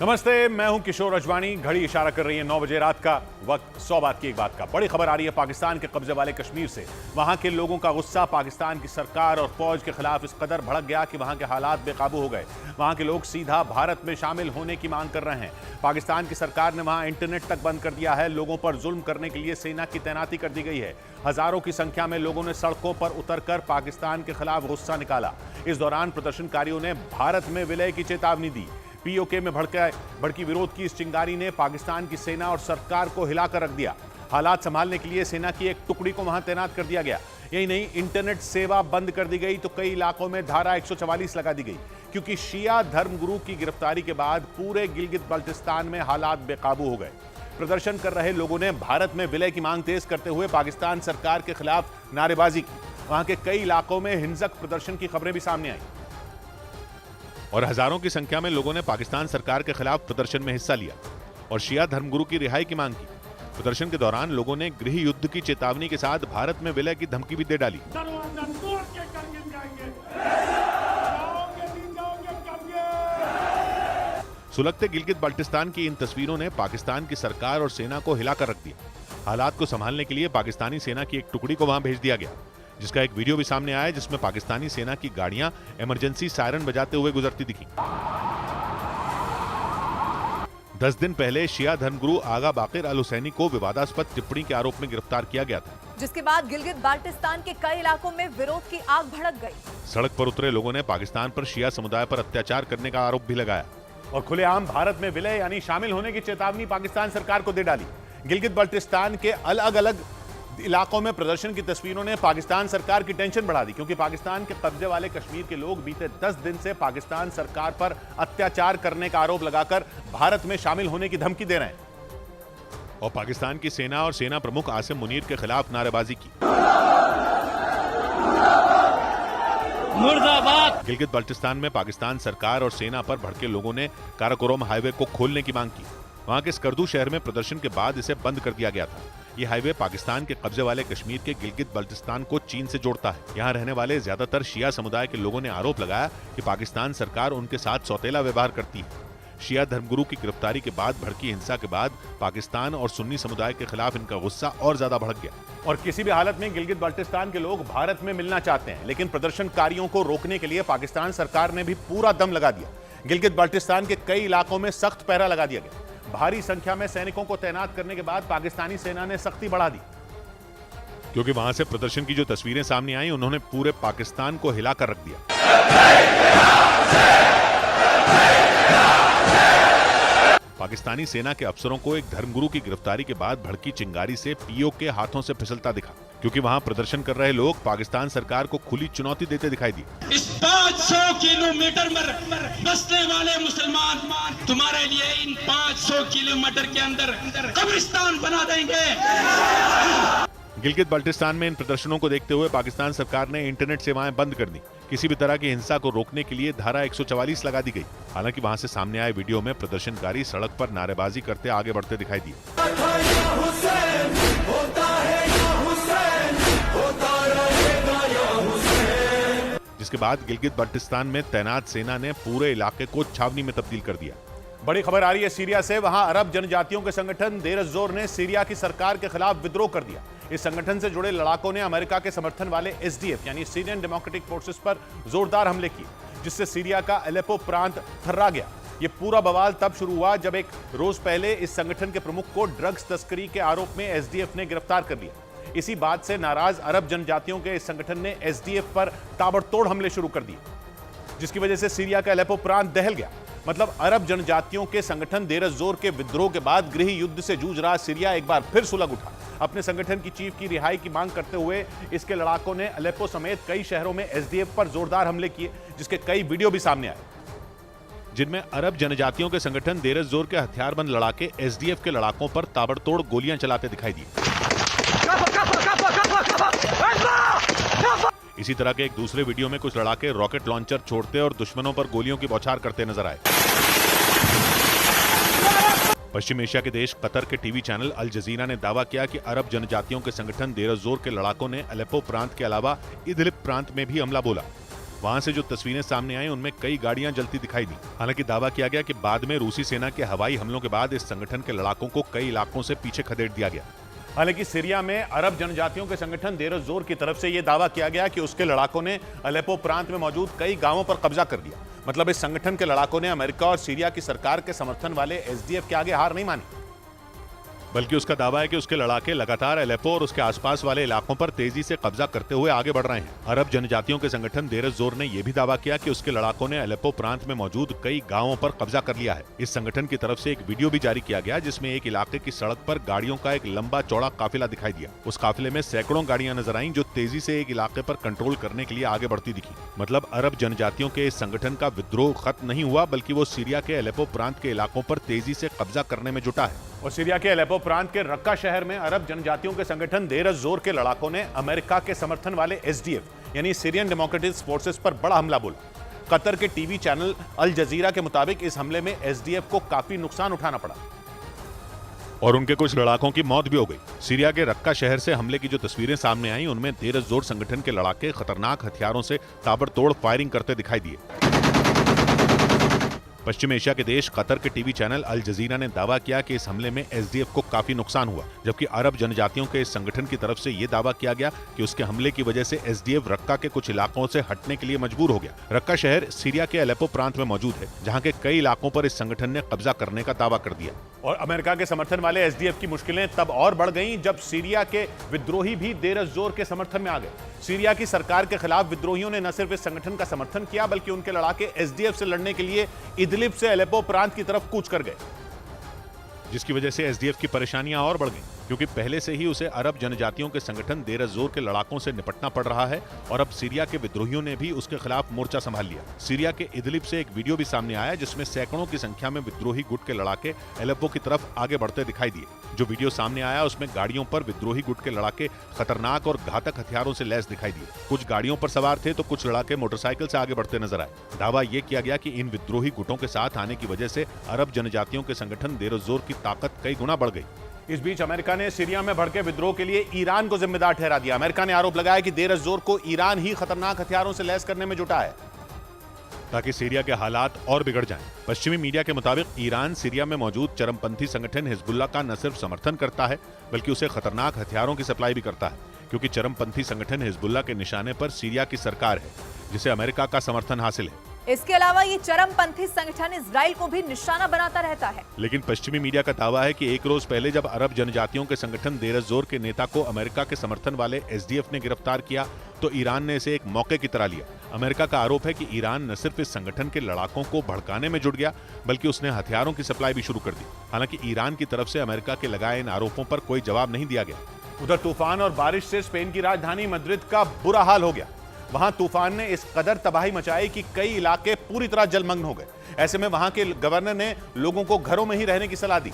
नमस्ते, मैं हूं किशोर अजवाणी। घड़ी इशारा कर रही है 9 बजे रात का वक्त। 100 बात की एक बात का। बड़ी खबर आ रही है पाकिस्तान के कब्जे वाले कश्मीर से। वहां के लोगों का गुस्सा पाकिस्तान की सरकार और फौज के खिलाफ इस कदर भड़क गया कि वहां के हालात बेकाबू हो गए। वहां के लोग सीधा भारत में शामिल होने की मांग कर रहे हैं। पाकिस्तान की सरकार ने वहां इंटरनेट तक बंद कर दिया है। लोगों पर जुल्म करने के लिए सेना की तैनाती कर दी गई है। हजारों की संख्या में लोगों ने सड़कों पर उतरकर पाकिस्तान के खिलाफ गुस्सा निकाला। इस दौरान प्रदर्शनकारियों ने भारत में विलय की चेतावनी दी। पीओके में भड़की विरोध की इस चिंगारी ने पाकिस्तान की सेना और सरकार को हिलाकर रख दिया। हालात संभालने के लिए सेना की एक टुकड़ी को वहां तैनात कर दिया गया। यही नहीं, इंटरनेट सेवा बंद कर दी गई तो कई इलाकों में धारा 144 लगा दी गई, क्योंकि शिया धर्मगुरु की गिरफ्तारी के बाद पूरे गिलगित बाल्टिस्तान में हालात बेकाबू हो गए। प्रदर्शन कर रहे लोगों ने भारत में विलय की मांग तेज करते हुए पाकिस्तान सरकार के खिलाफ नारेबाजी की। वहां के कई इलाकों में हिंसक प्रदर्शन की खबरें भी सामने आई और हजारों की संख्या में लोगों ने पाकिस्तान सरकार के खिलाफ प्रदर्शन में हिस्सा लिया और शिया धर्मगुरु की रिहाई की मांग की। प्रदर्शन के दौरान लोगों ने गृह युद्ध की चेतावनी के साथ भारत में विलय की धमकी भी दे डाली। सुलगते गिलगित बाल्टिस्तान की इन तस्वीरों ने पाकिस्तान की सरकार और सेना को हिलाकर रख दिया। हालात को संभालने के लिए पाकिस्तानी सेना की एक टुकड़ी को वहां भेज दिया गया, जिसका एक वीडियो भी सामने आया जिसमें पाकिस्तानी सेना की गाड़ियां इमरजेंसी सायरन बजाते हुए गुजरती दिखी। 10 दिन पहले शिया धर्मगुरु आगा बाकिर अल हुसैनी को विवादास्पद टिप्पणी के आरोप में गिरफ्तार किया गया था, जिसके बाद गिलगित बाल्टिस्तान के कई इलाकों में विरोध की आग भड़क गई। सड़क पर उतरे लोगों ने पाकिस्तान पर शिया समुदाय पर अत्याचार करने का आरोप भी लगाया और खुलेआम भारत में विलय यानी शामिल होने की चेतावनी पाकिस्तान सरकार को दे डाली। गिलगित बाल्टिस्तान के अलग अलग इलाकों में प्रदर्शन की तस्वीरों ने पाकिस्तान सरकार की टेंशन बढ़ा दी, क्योंकि पाकिस्तान के कब्जे वाले कश्मीर के लोग बीते 10 दिन से पाकिस्तान सरकार पर अत्याचार करने का आरोप लगाकर भारत में शामिल होने की धमकी दे रहे हैं और पाकिस्तान की सेना और सेना प्रमुख आसिम मुनीर के खिलाफ नारेबाजी की। मुर्दाबाद। गिलगित बाल्टिस्तान में पाकिस्तान सरकार और सेना पर भड़के लोगों ने काराकोरम हाईवे को खोलने की मांग की। वहां के स्कर्दू शहर में प्रदर्शन के बाद इसे बंद कर दिया गया था। ये हाईवे पाकिस्तान के कब्जे वाले कश्मीर के गिलगित बाल्टिस्तान को चीन से जोड़ता है। यहाँ रहने वाले ज्यादातर शिया समुदाय के लोगों ने आरोप लगाया कि पाकिस्तान सरकार उनके साथ सौतेला व्यवहार करती है। शिया धर्मगुरु की गिरफ्तारी के बाद भड़की हिंसा के बाद पाकिस्तान और सुन्नी समुदाय के खिलाफ इनका गुस्सा और ज्यादा भड़क गया और किसी भी हालत में गिलगित बाल्टिस्तान के लोग भारत में मिलना चाहते हैं, लेकिन प्रदर्शनकारियों को रोकने के लिए पाकिस्तान सरकार ने भी पूरा दम लगा दिया। गिलगित बाल्टिस्तान के कई इलाकों में सख्त पहरा लगा दिया गया। भारी संख्या में सैनिकों को तैनात करने के बाद पाकिस्तानी सेना ने सख्ती बढ़ा दी, क्योंकि वहां से प्रदर्शन की जो तस्वीरें सामने आई उन्होंने पूरे पाकिस्तान को हिलाकर रख दिया। पाकिस्तानी सेना के अफसरों को एक धर्मगुरु की गिरफ्तारी के बाद भड़की चिंगारी से पीओके के हाथों से फिसलता दिखा, क्योंकि वहां प्रदर्शन कर रहे लोग पाकिस्तान सरकार को खुली चुनौती देते दिखाई दिए। इस 500 किलोमीटर में बसने वाले मुसलमान तुम्हारे लिए इन 500 किलोमीटर के अंदर कब्रिस्तान बना देंगे। गिलगित बाल्टिस्तान में इन प्रदर्शनों को देखते हुए पाकिस्तान सरकार ने इंटरनेट सेवाएं बंद कर दी। किसी भी तरह की हिंसा को रोकने के लिए धारा 144 लगा दी गई। हालांकि वहां से सामने आए वीडियो में प्रदर्शनकारी सड़क पर नारेबाजी करते आगे बढ़ते दिखाई दिए। जिसके बाद गिलगित बाल्टिस्तान में तैनात सेना ने पूरे इलाके को छावनी में तब्दील कर दिया। बड़ी खबर आ रही है सीरिया से। वहां अरब जनजातियों के संगठन देर जोर ने सीरिया की सरकार के खिलाफ विद्रोह कर दिया। इस संगठन से जुड़े लड़ाकों ने अमेरिका के समर्थन वाले एसडीएफ यानी सीरियन डेमोक्रेटिक फोर्सेस पर जोरदार हमले किए, जिससे सीरिया का अलेप्पो प्रांत थर्रा गया। ये पूरा बवाल तब शुरू हुआ जब एक रोज पहले इस संगठन के प्रमुख को ड्रग्स तस्करी के आरोप में एसडीएफ ने गिरफ्तार कर लिया। इसी बात से नाराज अरब जनजातियों के इस संगठन ने एसडीएफ पर ताबड़तोड़ हमले शुरू कर दिए, जिसकी वजह से सीरिया का अलेप्पो प्रांत दहल गया। मतलब अरब जनजातियों के संगठन देर जोर के विद्रोह के बाद गृह युद्ध से जूझ रहा सीरिया एक बार फिर सुलग उठा। अपने संगठन की चीफ की रिहाई की मांग करते हुए इसके लड़ाकों ने अलेप्पो समेत कई शहरों में एसडीएफ पर जोरदार हमले किए, जिसके कई वीडियो भी सामने आए, जिनमें अरब जनजातियों के संगठन देर जोर के हथियारबंद लड़ाके एसडीएफ के लड़ाकों पर ताबड़तोड़ गोलियां चलाते दिखाई दिए। इसी तरह के एक दूसरे वीडियो में कुछ लड़ाके रॉकेट लॉन्चर छोड़ते और दुश्मनों पर गोलियों की बौछार करते नजर आए। पश्चिम एशिया के देश कतर के टीवी चैनल अल जजीरा ने दावा किया कि अरब जनजातियों के संगठन देर जोर के लड़ाकों ने अलेप्पो प्रांत के अलावा इदलिब प्रांत में भी हमला बोला। वहां से जो तस्वीरें सामने आई उनमें कई गाड़ियां जलती दिखाई दी। हालांकि दावा किया गया कि बाद में रूसी सेना के हवाई हमलों के बाद इस संगठन के लड़ाकों को कई इलाकों से पीछे खदेड़ दिया गया। हालांकि सीरिया में अरब जनजातियों के संगठन देर जोर की तरफ से यह दावा किया गया कि उसके लड़ाकों ने अलेप्पो प्रांत में मौजूद कई गांवों पर कब्जा कर दिया। मतलब इस संगठन के लड़ाकों ने अमेरिका और सीरिया की सरकार के समर्थन वाले एसडीएफ के आगे हार नहीं मानी, बल्कि उसका दावा है कि उसके लड़ाके लगातार अलेप्पो और उसके आसपास वाले इलाकों पर तेजी से कब्जा करते हुए आगे बढ़ रहे हैं। अरब जनजातियों के संगठन देर जोर ने यह भी दावा किया कि उसके लड़ाकों ने अलेप्पो प्रांत में मौजूद कई गांवों पर कब्जा कर लिया है। इस संगठन की तरफ से एक वीडियो भी जारी किया गया जिसमें एक इलाके की सड़क पर गाड़ियों का एक लंबा चौड़ा काफिला दिखाई दिया। उस काफिले में सैकड़ों गाड़ियां नजर आईं जो तेजी से एक इलाके पर कंट्रोल करने के लिए आगे बढ़ती दिखी। मतलब अरब जनजातियों के इस संगठन का विद्रोह खत्म नहीं हुआ, बल्कि वो सीरिया के अलेप्पो प्रांत के इलाकों पर तेजी से कब्जा करने में जुटा है। और सीरिया के अलेप्पो प्रांत के रक्का शहर में अरब जनजातियों के संगठन देर जोर के लड़ाकों ने अमेरिका के समर्थन वाले एसडीएफ यानी सीरियन डेमोक्रेटिक फोर्सेस पर बड़ा हमला बोला। कतर के टीवी चैनल अल जजीरा के मुताबिक इस हमले में एसडीएफ को काफी नुकसान उठाना पड़ा और उनके कुछ लड़ाकों की मौत भी हो गई। सीरिया के रक्का शहर से हमले की जो तस्वीरें सामने आई उनमें देर जोर संगठन के लड़ाके खतरनाक हथियारों से ताबड़तोड़ फायरिंग करते दिखाई दिए। पश्चिम एशिया के देश कतर के टीवी चैनल अल जजीरा ने दावा किया कि इस हमले में एसडीएफ को काफी नुकसान हुआ, जबकि अरब जनजातियों के इस संगठन की तरफ से यह दावा किया गया कि उसके हमले की वजह से एसडीएफ रक्का के कुछ इलाकों से हटने के लिए मजबूर हो गया। रक्का शहर सीरिया के अलेप्पो प्रांत में मौजूद है, जहां के कई इलाकों पर इस संगठन ने कब्जा करने का दावा कर दिया। और अमेरिका के समर्थन वाले एसडीएफ की मुश्किलें तब और बढ़ गईं जब सीरिया के विद्रोही भी देर जोर के समर्थन में आ गए। सीरिया की सरकार के खिलाफ विद्रोहियों ने न सिर्फ इस संगठन का समर्थन किया, बल्कि उनके लड़ाके एसडीएफ से लड़ने के लिए इदलिब से अलेप्पो प्रांत की तरफ कूच कर गए, जिसकी वजह से एसडीएफ की परेशानियां और बढ़ गईं, क्योंकि पहले से ही उसे अरब जनजातियों के संगठन देर जोर के लड़ाकों से निपटना पड़ रहा है और अब सीरिया के विद्रोहियों ने भी उसके खिलाफ मोर्चा संभाल लिया। सीरिया के इदलिब से एक वीडियो भी सामने आया जिसमें सैकड़ों की संख्या में विद्रोही गुट के लड़ाके अलेप्पो की तरफ आगे बढ़ते दिखाई दिए। जो वीडियो सामने आया उसमें गाड़ियों पर विद्रोही गुट के लड़ाके खतरनाक और घातक हथियारों से लैस दिखाई दिए। कुछ गाड़ियों पर सवार थे तो कुछ लड़ाके मोटरसाइकिल से आगे बढ़ते नजर आए। दावा यह किया गया कि इन विद्रोही गुटों के साथ आने की वजह से अरब जनजातियों के संगठन देर जोर की ताकत कई गुना बढ़ गई। इस बीच अमेरिका ने सीरिया में भड़के विद्रोह के लिए ईरान को जिम्मेदार ठहरा दिया। अमेरिका ने आरोप लगाया कि देर जोर को ईरान ही खतरनाक हथियारों से लैस करने में जुटा है ताकि सीरिया के हालात और बिगड़ जाएं। पश्चिमी मीडिया के मुताबिक ईरान सीरिया में मौजूद चरमपंथी संगठन हिजबुल्लाह का न सिर्फ समर्थन करता है बल्कि उसे खतरनाक हथियारों की सप्लाई भी करता है, क्योंकि चरमपंथी संगठन हिजबुल्लाह के निशाने पर सीरिया की सरकार है जिसे अमेरिका का समर्थन हासिल है। इसके अलावा ये चरमपंथी संगठन इजराइल को भी निशाना बनाता रहता है। लेकिन पश्चिमी मीडिया का दावा है कि एक रोज पहले जब अरब जनजातियों के संगठन देर जोर के नेता को अमेरिका के समर्थन वाले एसडीएफ ने गिरफ्तार किया तो ईरान ने इसे एक मौके की तरह लिया। अमेरिका का आरोप है कि ईरान न सिर्फ इस संगठन के लड़ाकों को भड़काने में जुट गया बल्कि उसने हथियारों की सप्लाई भी शुरू कर दी। हालांकि ईरान की तरफ से अमेरिका के लगाए इन आरोपों पर कोई जवाब नहीं दिया गया। उधर तूफान और बारिश से स्पेन की राजधानी मैड्रिड का बुरा हाल हो गया। वहां तूफान ने इस कदर तबाही मचाई कि कई इलाके पूरी तरह जलमग्न हो गए। ऐसे में वहां के गवर्नर ने लोगों को घरों में ही रहने की सलाह दी,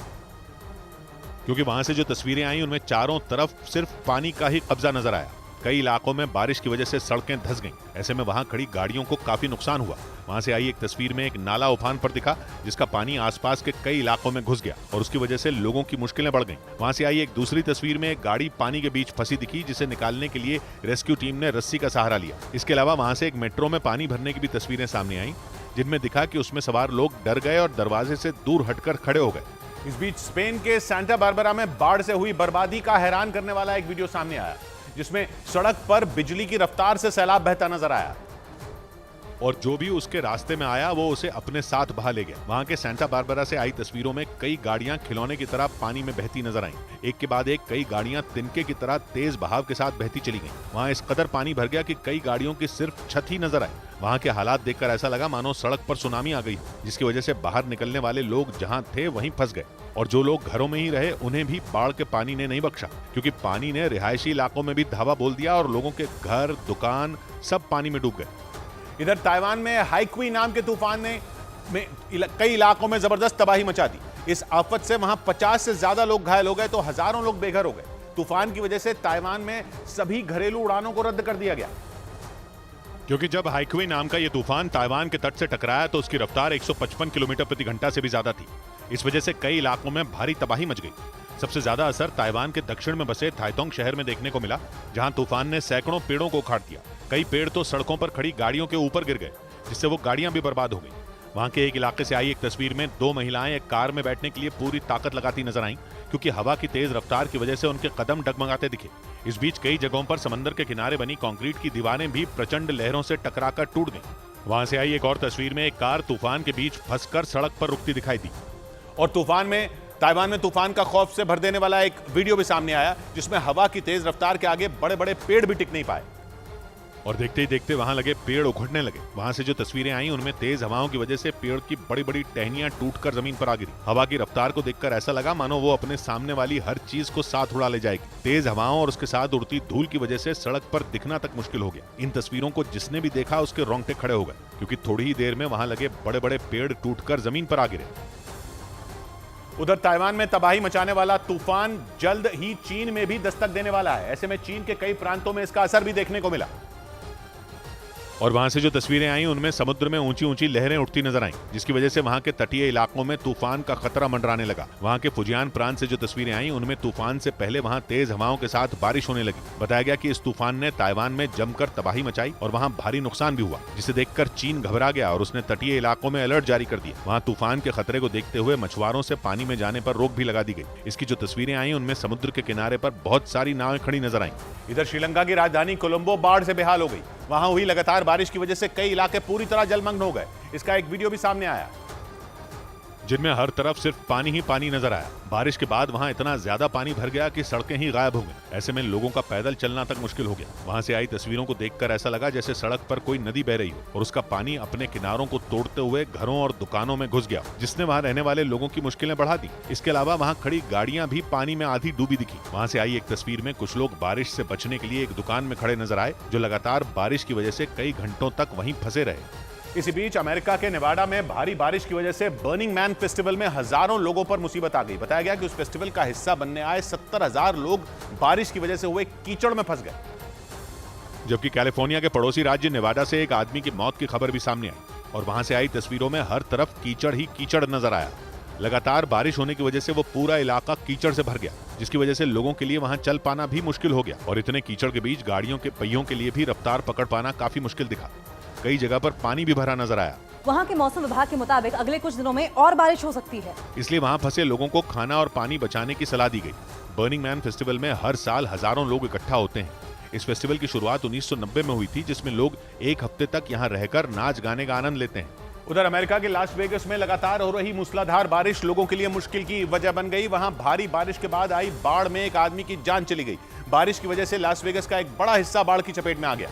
क्योंकि वहां से जो तस्वीरें आई उनमें चारों तरफ सिर्फ पानी का ही कब्जा नजर आया। कई इलाकों में बारिश की वजह से सड़कें धंस गईं। ऐसे में वहां खड़ी गाड़ियों को काफी नुकसान हुआ। वहां से आई एक तस्वीर में एक नाला उफान पर दिखा जिसका पानी आसपास के कई इलाकों में घुस गया और उसकी वजह से लोगों की मुश्किलें बढ़ गईं। वहां से आई एक दूसरी तस्वीर में एक गाड़ी पानी के बीच फंसी दिखी जिसे निकालने के लिए रेस्क्यू टीम ने रस्सी का सहारा लिया। इसके अलावा वहां से एक मेट्रो में पानी भरने की भी तस्वीरें सामने आई जिनमें दिखा कि उसमें सवार लोग डर गए और दरवाजे से दूर हटकर खड़े हो गए। इस बीच स्पेन के सांता बारबरा में बाढ़ से हुई बर्बादी का हैरान करने वाला एक वीडियो सामने आया जिसमें सड़क पर बिजली की रफ्तार से सैलाब बहता नजर आया और जो भी उसके रास्ते में आया वो उसे अपने साथ बहा ले गया। वहां के सांता बारबरा से आई तस्वीरों में कई गाड़ियां खिलौने की तरह पानी में बहती नजर आईं। एक के बाद एक कई गाड़ियां तिनके की तरह तेज बहाव के साथ बहती चली गईं। वहां इस कदर पानी भर गया कि कई गाड़ियों की सिर्फ छत ही नजर आई। वहां के हालात देखकर ऐसा लगा मानो सड़क पर सुनामी आ गई, जिसकी वजह से बाहर निकलने वाले लोग जहां थे वहीं फंस गए और जो लोग घरों में ही रहे उन्हें भी बाढ़ के पानी ने नहीं बख्शा, क्योंकि पानी ने रिहायशी इलाकों में भी धावा बोल दिया और लोगों के घर, दुकान सब पानी में डूब गए। इधर ताइवान में हाइक्वी नाम के तूफान ने कई इलाकों में जबरदस्त तबाही मचा दी। इस आफत से वहां 50 से ज्यादा लोग घायल हो गए तो हजारों लोग बेघर हो गए। तूफान की वजह से ताइवान में सभी घरेलू उड़ानों को रद्द कर दिया गया, क्योंकि जब हाइक्वी नाम का यह तूफान ताइवान के तट से टकराया तो उसकी रफ्तार 155 किलोमीटर प्रति घंटा से भी ज्यादा थी। इस वजह से कई इलाकों में भारी तबाही मच गई। सबसे ज्यादा असर ताइवान के दक्षिण में बसे थाइतोंग शहर में देखने को मिला, जहां तूफान ने सैकड़ों पेड़ों को उखाड़ दिया। कई पेड़ तो सड़कों पर खड़ी गाड़ियों के ऊपर गिर गए, जिससे वो गाड़ियां भी बर्बाद हो गई। वहां के एक इलाके से आई एक तस्वीर में 2 महिलाएं एक कार में बैठने के लिए पूरी ताकत लगाती नजर आईं, क्योंकि हवा की तेज रफ्तार की वजह से उनके कदम डगमगाते दिखे। इस बीच कई जगहों पर समंदर के किनारे बनी कंक्रीट की दीवारें भी प्रचंड लहरों से टकराकर टूट गईं। वहां से आई एक और तस्वीर में एक कार तूफान के बीच फंसकर सड़क पर रुकती दिखाई दी। और ताइवान में तूफान का खौफ से भर देने वाला एक वीडियो भी सामने आया, जिसमें हवा की तेज रफ्तार के आगे बड़े बड़े पेड़ भी टिक नहीं पाए और देखते ही देखते वहां लगे पेड़ उखड़ने लगे। वहां से जो तस्वीरें आई उनमें तेज हवाओं की वजह से पेड़ की बड़ी बड़ी टहनियां टूटकर जमीन पर आ गिरी। हवा की रफ्तार को देखकर ऐसा लगा मानो वो अपने सामने वाली हर चीज को साथ उड़ा ले जाएगी। तेज हवाओं और उसके साथ उड़ती धूल की वजह से सड़क पर दिखना तक मुश्किल हो गया। इन तस्वीरों को जिसने भी देखा उसके रोंगटे खड़े हो गए, क्योंकि थोड़ी ही देर में वहां लगे बड़े बड़े पेड़ टूटकर जमीन पर आ गिरे। उधर ताइवान में तबाही मचाने वाला तूफान जल्द ही चीन में भी दस्तक देने वाला है। ऐसे में चीन के कई प्रांतों में इसका असर भी देखने को मिला। और वहां से जो तस्वीरें आई उनमें समुद्र में ऊंची ऊंची लहरें उठती नजर आईं, जिसकी वजह से वहां के तटीय इलाकों में तूफान का खतरा मंडराने लगा। वहां के फुजियान प्रांत से जो तस्वीरें आई उनमें तूफान से पहले वहां तेज हवाओं के साथ बारिश होने लगी। बताया गया कि इस तूफान ने ताइवान में जमकर तबाही मचाई और वहां भारी नुकसान भी हुआ, जिसे देखकर चीन घबरा गया और उसने तटीय इलाकों में अलर्ट जारी कर दिया। वहां तूफान के खतरे को देखते हुए मछुआरों से पानी में जाने पर रोक भी लगा दी गई। इसकी जो तस्वीरें आई उनमें समुद्र के किनारे पर बहुत सारी नावें खड़ी नजर आईं। इधर श्रीलंका की राजधानी कोलंबो बाढ़ से बेहाल हो गई। वहां हुई लगातार बारिश की वजह से कई इलाके पूरी तरह जलमग्न हो गए। इसका एक वीडियो भी सामने आया, जिनमें हर तरफ सिर्फ पानी ही पानी नजर आया। बारिश के बाद वहां इतना ज्यादा पानी भर गया कि सड़कें ही गायब हो गई। ऐसे में लोगों का पैदल चलना तक मुश्किल हो गया। वहां से आई तस्वीरों को देखकर ऐसा लगा जैसे सड़क पर कोई नदी बह रही हो और उसका पानी अपने किनारों को तोड़ते हुए घरों और दुकानों में घुस गया, जिसने वहां रहने वाले लोगों की मुश्किलें बढ़ा दी। इसके अलावा वहां खड़ी गाड़ियां भी पानी में आधी डूबी दिखी। वहां से आई एक तस्वीर में कुछ लोग बारिश से बचने के लिए एक दुकान में खड़े नजर आए, जो लगातार बारिश की वजह से कई घंटों तक वहीं फंसे रहे। इसी बीच अमेरिका के नेवाडा में भारी बारिश की वजह से बर्निंग मैन फेस्टिवल में हजारों लोगों पर मुसीबत आ गई। बताया गया कि उस फेस्टिवल का हिस्सा बनने आए 70,000 लोग बारिश की वजह से हुए कीचड़ में फंस गए। जबकि कैलिफोर्निया के पड़ोसी राज्य नेवाडा से एक आदमी की मौत की खबर भी सामने आई और वहां से आई तस्वीरों में हर तरफ कीचड़ ही कीचड़ नजर आया। लगातार बारिश होने की वजह से वो पूरा इलाका कीचड़ से भर गया, जिसकी वजह से लोगों के लिए वहां चल पाना भी मुश्किल हो गया और इतने कीचड़ के बीच गाड़ियों के पहियों के लिए भी रफ्तार पकड़ पाना काफी मुश्किल दिखा। कई जगह पर पानी भी भरा नजर आया। वहाँ के मौसम विभाग के मुताबिक अगले कुछ दिनों में और बारिश हो सकती है, इसलिए वहाँ फंसे लोगों को खाना और पानी बचाने की सलाह दी गई। बर्निंग मैन फेस्टिवल में हर साल हजारों लोग इकट्ठा होते हैं। इस फेस्टिवल की शुरुआत 1990 में हुई थी, जिसमें लोग एक हफ्ते तक यहाँ रहकर नाच गाने का आनंद लेते हैं। उधर अमेरिका के लास वेगस में लगातार हो रही मूसलाधार बारिश लोगों के लिए मुश्किल की वजह बन गई। वहां भारी बारिश के बाद आई बाढ़ में एक आदमी की जान चली गई। बारिश की वजह से लास वेगस का एक बड़ा हिस्सा बाढ़ की चपेट में आ गया,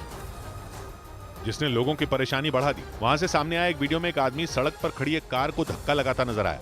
जिसने लोगों की परेशानी बढ़ा दी। वहां से सामने आया एक वीडियो में एक आदमी सड़क पर खड़ी एक कार को धक्का लगाता नजर आया।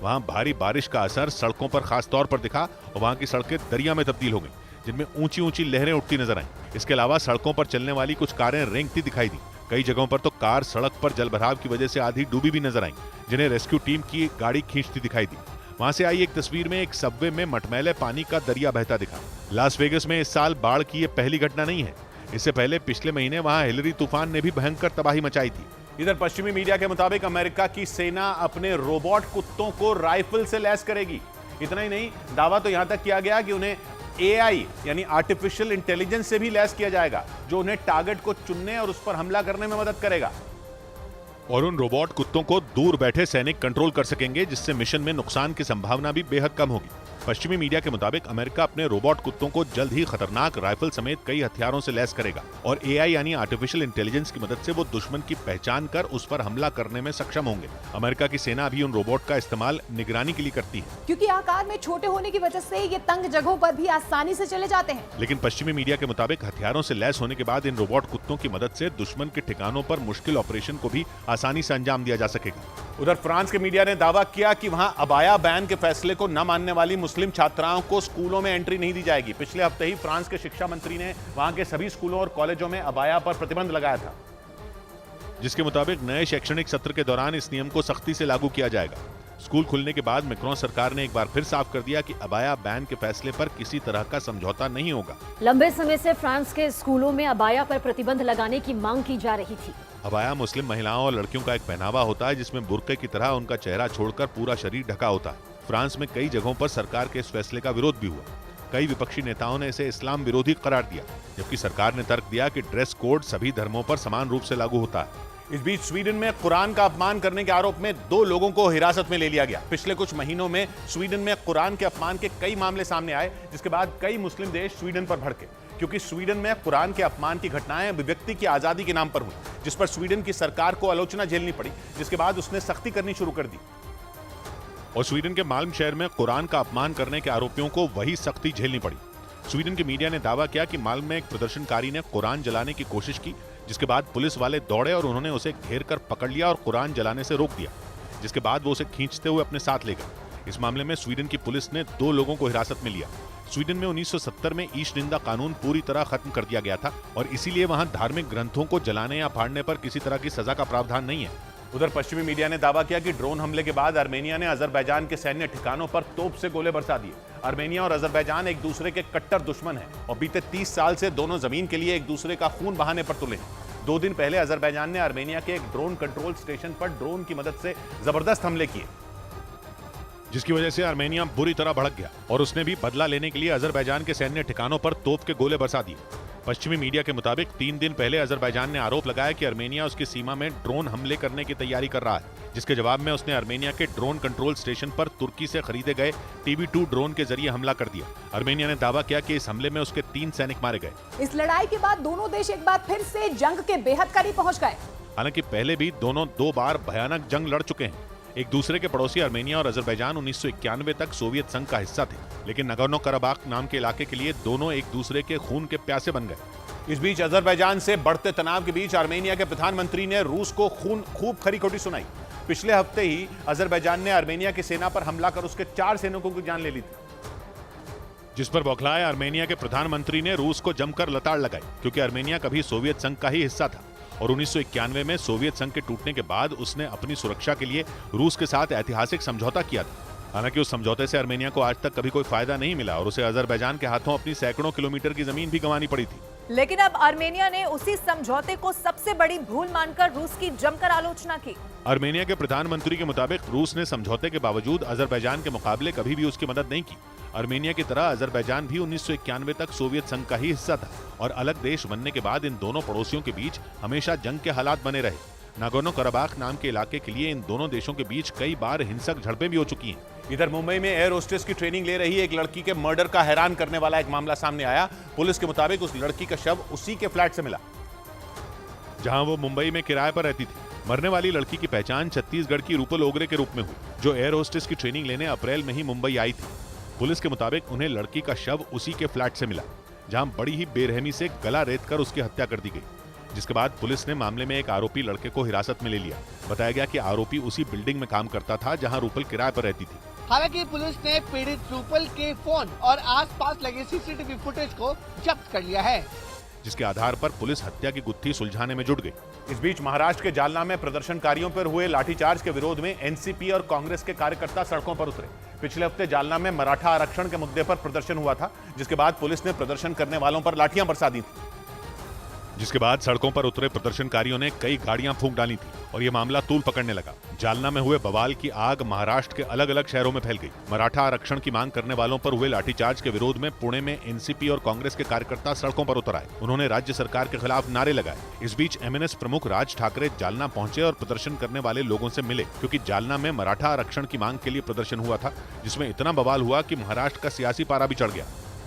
वहां भारी बारिश का असर सड़कों पर खास तौर पर दिखा और वहां की सड़कें दरिया में तब्दील हो गई, जिनमें ऊंची ऊंची लहरें उठती नजर आईं। इसके अलावा सड़कों पर चलने वाली कुछ कारें रेंगती दिखाई दी। कई जगहों पर तो कार सड़क पर जलभराव की वजह से आधी डूबी भी नजर आईं, जिन्हें रेस्क्यू टीम की गाड़ी खींचती दिखाई दी। वहां से आई एक तस्वीर में एक सबवे में मटमैले पानी का दरिया बहता दिखा। लास वेगस में इस साल बाढ़ की ये पहली घटना नहीं है। इससे पहले पिछले महीने वहां हिलरी तूफान ने भी भयंकर तबाही मचाई थी। इधर पश्चिमी मीडिया के मुताबिक अमेरिका की सेना अपने रोबोट कुत्तों को राइफल से लैस करेगी। इतना ही नहीं, दावा तो यहां तक किया गया कि उन्हें AI यानी आर्टिफिशियल इंटेलिजेंस से भी लैस किया जाएगा, जो उन्हें टारगेट को चुनने और उस पर हमला करने में मदद करेगा। और उन रोबोट कुत्तों को दूर बैठे सैनिक कंट्रोल कर सकेंगे, जिससे मिशन में नुकसान की संभावना भी बेहद कम होगी। पश्चिमी मीडिया के मुताबिक अमेरिका अपने रोबोट कुत्तों को जल्द ही खतरनाक राइफल समेत कई हथियारों से लैस करेगा और AI यानी आर्टिफिशियल इंटेलिजेंस की मदद से वो दुश्मन की पहचान कर उस पर हमला करने में सक्षम होंगे। अमेरिका की सेना भी उन रोबोट का इस्तेमाल निगरानी के लिए करती है, क्योंकि आकार में छोटे होने की वजह से ये तंग जगहों पर भी आसानी से चले जाते हैं। लेकिन पश्चिमी मीडिया के मुताबिक हथियारों से लैस होने के बाद इन रोबोट कुत्तों की मदद से दुश्मन के ठिकानों पर मुश्किल ऑपरेशन को भी आसानी से अंजाम दिया जा सकेगा। उधर फ्रांस के मीडिया ने दावा किया कि वहां अबाया बैन के फैसले को न मानने वाली मुस्लिम छात्राओं को स्कूलों में एंट्री नहीं दी जाएगी। पिछले हफ्ते ही फ्रांस के शिक्षा मंत्री ने वहां के सभी स्कूलों और कॉलेजों में अबाया पर प्रतिबंध लगाया था, जिसके मुताबिक नए शैक्षणिक सत्र के दौरान इस नियम को सख्ती से लागू किया जाएगा। स्कूल खुलने के बाद मैक्रोन सरकार ने एक बार फिर साफ कर दिया कि अबाया बैन के फैसले पर किसी तरह का समझौता नहीं होगा। लंबे समय से फ्रांस के स्कूलों में अबाया पर प्रतिबंध लगाने की मांग की जा रही थी। अबाया मुस्लिम महिलाओं और लड़कियों का एक पहनावा होता है, जिसमें बुर्के की तरह उनका चेहरा छोड़कर पूरा शरीर ढका होता है। फ्रांस में कई जगहों पर सरकार के इस फैसले का विरोध भी हुआ। कई विपक्षी नेताओं ने इसे इस्लाम विरोधी करार दिया, जबकि सरकार ने तर्क दिया कि ड्रेस कोड सभी धर्मों पर समान रूप से लागू होता है। इस बीच स्वीडन में कुरान का अपमान करने के आरोप में 2 लोगों को हिरासत में ले लिया गया। पिछले कुछ महीनों में स्वीडन में कुरान के अपमान के कई मामले सामने आए, जिसके बाद कई मुस्लिम देश स्वीडन पर भड़के, क्योंकि स्वीडन में कुरान के अपमान की घटनाएं अभिव्यक्ति की आजादी के नाम पर हुई, जिस पर स्वीडन की सरकार को आलोचना झेलनी पड़ी, जिसके बाद उसने सख्ती करनी शुरू कर दी। और स्वीडन के माल्म शहर में कुरान का अपमान करने के आरोपियों को वही सख्ती झेलनी पड़ी। स्वीडन के मीडिया ने दावा किया कि माल्म में एक प्रदर्शनकारी ने कुरान जलाने की कोशिश की, जिसके बाद पुलिस वाले दौड़े और उन्होंने उसे घेर कर पकड़ लिया और कुरान जलाने से रोक दिया, जिसके बाद वो उसे खींचते हुए अपने साथ ले गए। इस मामले में स्वीडन की पुलिस ने 2 लोगों को हिरासत में लिया। स्वीडन में 1970 में ईश निंदा कानून पूरी तरह खत्म कर दिया गया था और इसीलिए वहां धार्मिक ग्रंथों को जलाने या फाड़ने पर किसी तरह की सजा का प्रावधान नहीं है। उधर पश्चिमी मीडिया ने दावा किया कि ड्रोन हमले के बाद आर्मेनिया ने अजरबैजान के सैन्य ठिकानों पर तोप से गोले बरसा दिए। आर्मेनिया और अजरबैजान एक दूसरे के कट्टर दुश्मन हैं और बीते 30 साल से दोनों जमीन के लिए एक दूसरे का खून बहाने पर तुले हैं। 2 दिन पहले अजरबैजान ने आर्मेनिया के एक ड्रोन कंट्रोल स्टेशन पर ड्रोन की मदद से जबरदस्त हमले किए, जिसकी वजह से आर्मेनिया बुरी तरह भड़क गया और उसने भी बदला लेने के लिए अजरबैजान के सैन्य ठिकानों पर तोप के गोले बरसा दिए। पश्चिमी मीडिया के मुताबिक 3 दिन पहले अजरबैजान ने आरोप लगाया कि आर्मेनिया उसकी सीमा में ड्रोन हमले करने की तैयारी कर रहा है, जिसके जवाब में उसने आर्मेनिया के ड्रोन कंट्रोल स्टेशन पर तुर्की से खरीदे गए TB2 ड्रोन के जरिए हमला कर दिया। आर्मेनिया ने दावा किया कि इस हमले में उसके 3 सैनिक मारे गए। इस लड़ाई के बाद दोनों देश एक बार फिर से जंग के बेहद करीब पहुंच गए। हालांकि पहले भी दोनों 2 बार भयानक जंग लड़ चुके हैं। एक दूसरे के पड़ोसी आर्मेनिया और अजरबैजान 1991 तक सोवियत संघ का हिस्सा थे, लेकिन नगोर्नो कराबाख नाम के इलाके के लिए दोनों एक दूसरे के खून के प्यासे बन गए। इस बीच अजरबैजान से बढ़ते तनाव के बीच आर्मेनिया के प्रधानमंत्री ने रूस को खूब खरी खोटी सुनाई। पिछले हफ्ते ही अजरबैजान ने आर्मेनिया की सेना पर हमला कर उसके 4 सैनिकों की जान ले ली थी, जिस पर बौखलाए आर्मेनिया के प्रधानमंत्री ने रूस को जमकर लताड़ लगाई, क्योंकि आर्मेनिया कभी सोवियत संघ का ही हिस्सा था और 1991 में सोवियत संघ के टूटने के बाद उसने अपनी सुरक्षा के लिए रूस के साथ ऐतिहासिक समझौता किया था। हालांकि उस समझौते से आर्मेनिया को आज तक कभी कोई फायदा नहीं मिला और उसे अजरबैजान के हाथों अपनी सैकड़ों किलोमीटर की जमीन भी गंवानी पड़ी थी। लेकिन अब आर्मेनिया ने उसी समझौते को सबसे बड़ी भूल मानकर रूस की जमकर आलोचना की। आर्मेनिया के प्रधानमंत्री के मुताबिक रूस ने समझौते के बावजूद अजरबैजान के मुकाबले कभी भी उसकी मदद नहीं की। आर्मेनिया की तरह अजरबैजान भी 1991 तक सोवियत संघ का ही हिस्सा था और अलग देश बनने के बाद इन दोनों पड़ोसियों के बीच हमेशा जंग के हालात बने रहे। नागोर्नो कराबाख नाम के इलाके के लिए इन दोनों देशों के बीच कई बार हिंसक झड़पें भी हो चुकी हैं। इधर मुंबई में एयर होस्टेस की ट्रेनिंग ले रही एक लड़की के मर्डर का हैरान करने वाला एक मामला सामने आया। पुलिस के मुताबिक उस लड़की का शव उसी के फ्लैट से मिला जहां वो मुंबई में किराए पर रहती थी। मरने वाली लड़की की पहचान छत्तीसगढ़ की रूपल ओगरे के रूप में हुई, जो एयर होस्टेस की ट्रेनिंग लेने अप्रैल में ही मुंबई आई थी। पुलिस के मुताबिक उन्हें लड़की का शव उसी के फ्लैट से मिला, जहां बड़ी ही बेरहमी से गला रेतकर उसकी हत्या कर दी गई, जिसके बाद पुलिस ने मामले में एक आरोपी लड़के को हिरासत में ले लिया। बताया गया कि आरोपी उसी बिल्डिंग में काम करता था जहां रूपल किराए पर रहती थी। हालांकि पुलिस ने पीड़ित रूपल के फोन और आसपास लगे CCTV फुटेज को जब्त कर लिया है, जिसके आधार पर पुलिस हत्या की गुत्थी सुलझाने में जुट गई। इस बीच महाराष्ट्र के जालना में प्रदर्शनकारियों पर हुए लाठीचार्ज के विरोध में एनसीपी और कांग्रेस के कार्यकर्ता सड़कों पर उतरे। पिछले हफ्ते जालना में मराठा आरक्षण के मुद्दे पर प्रदर्शन हुआ था, जिसके बाद पुलिस ने प्रदर्शन करने वालों पर लाठियां बरसा दी थी। जिसके बाद सड़कों पर उतरे प्रदर्शनकारियों ने कई गाड़ियां फूंक डाली थी और यह मामला तूल पकड़ने लगा। जालना में हुए बवाल की आग महाराष्ट्र के अलग अलग शहरों में फैल गई। मराठा आरक्षण की मांग करने वालों पर हुए लाठीचार्ज के विरोध में पुणे में एनसीपी और कांग्रेस के कार्यकर्ता सड़कों पर उतर आए। उन्होंने राज्य सरकार के खिलाफ नारे लगाए। इस बीच MNS प्रमुख राज ठाकरे जालना पहुंचे और प्रदर्शन करने वाले लोगों से मिले, क्योंकि जालना में मराठा आरक्षण की मांग के लिए प्रदर्शन हुआ था, जिसमें इतना बवाल हुआ कि महाराष्ट्र का सियासी पारा भी चढ़ गया।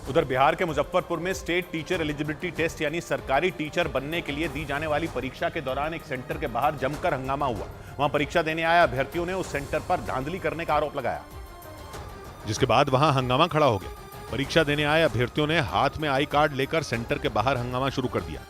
उधर बिहार के मुजफ्फरपुर में स्टेट टीचर एलिजिबिलिटी टेस्ट यानी सरकारी टीचर बनने के लिए दी जाने वाली परीक्षा के दौरान एक सेंटर के बाहर जमकर हंगामा हुआ। वहां परीक्षा देने आए अभ्यर्थियों ने उस सेंटर पर धांधली करने का आरोप लगाया, जिसके बाद वहां हंगामा खड़ा हो गया। परीक्षा देने आए अभ्यर्थियों ने हाथ में आई कार्ड लेकर सेंटर के बाहर हंगामा शुरू कर दिया।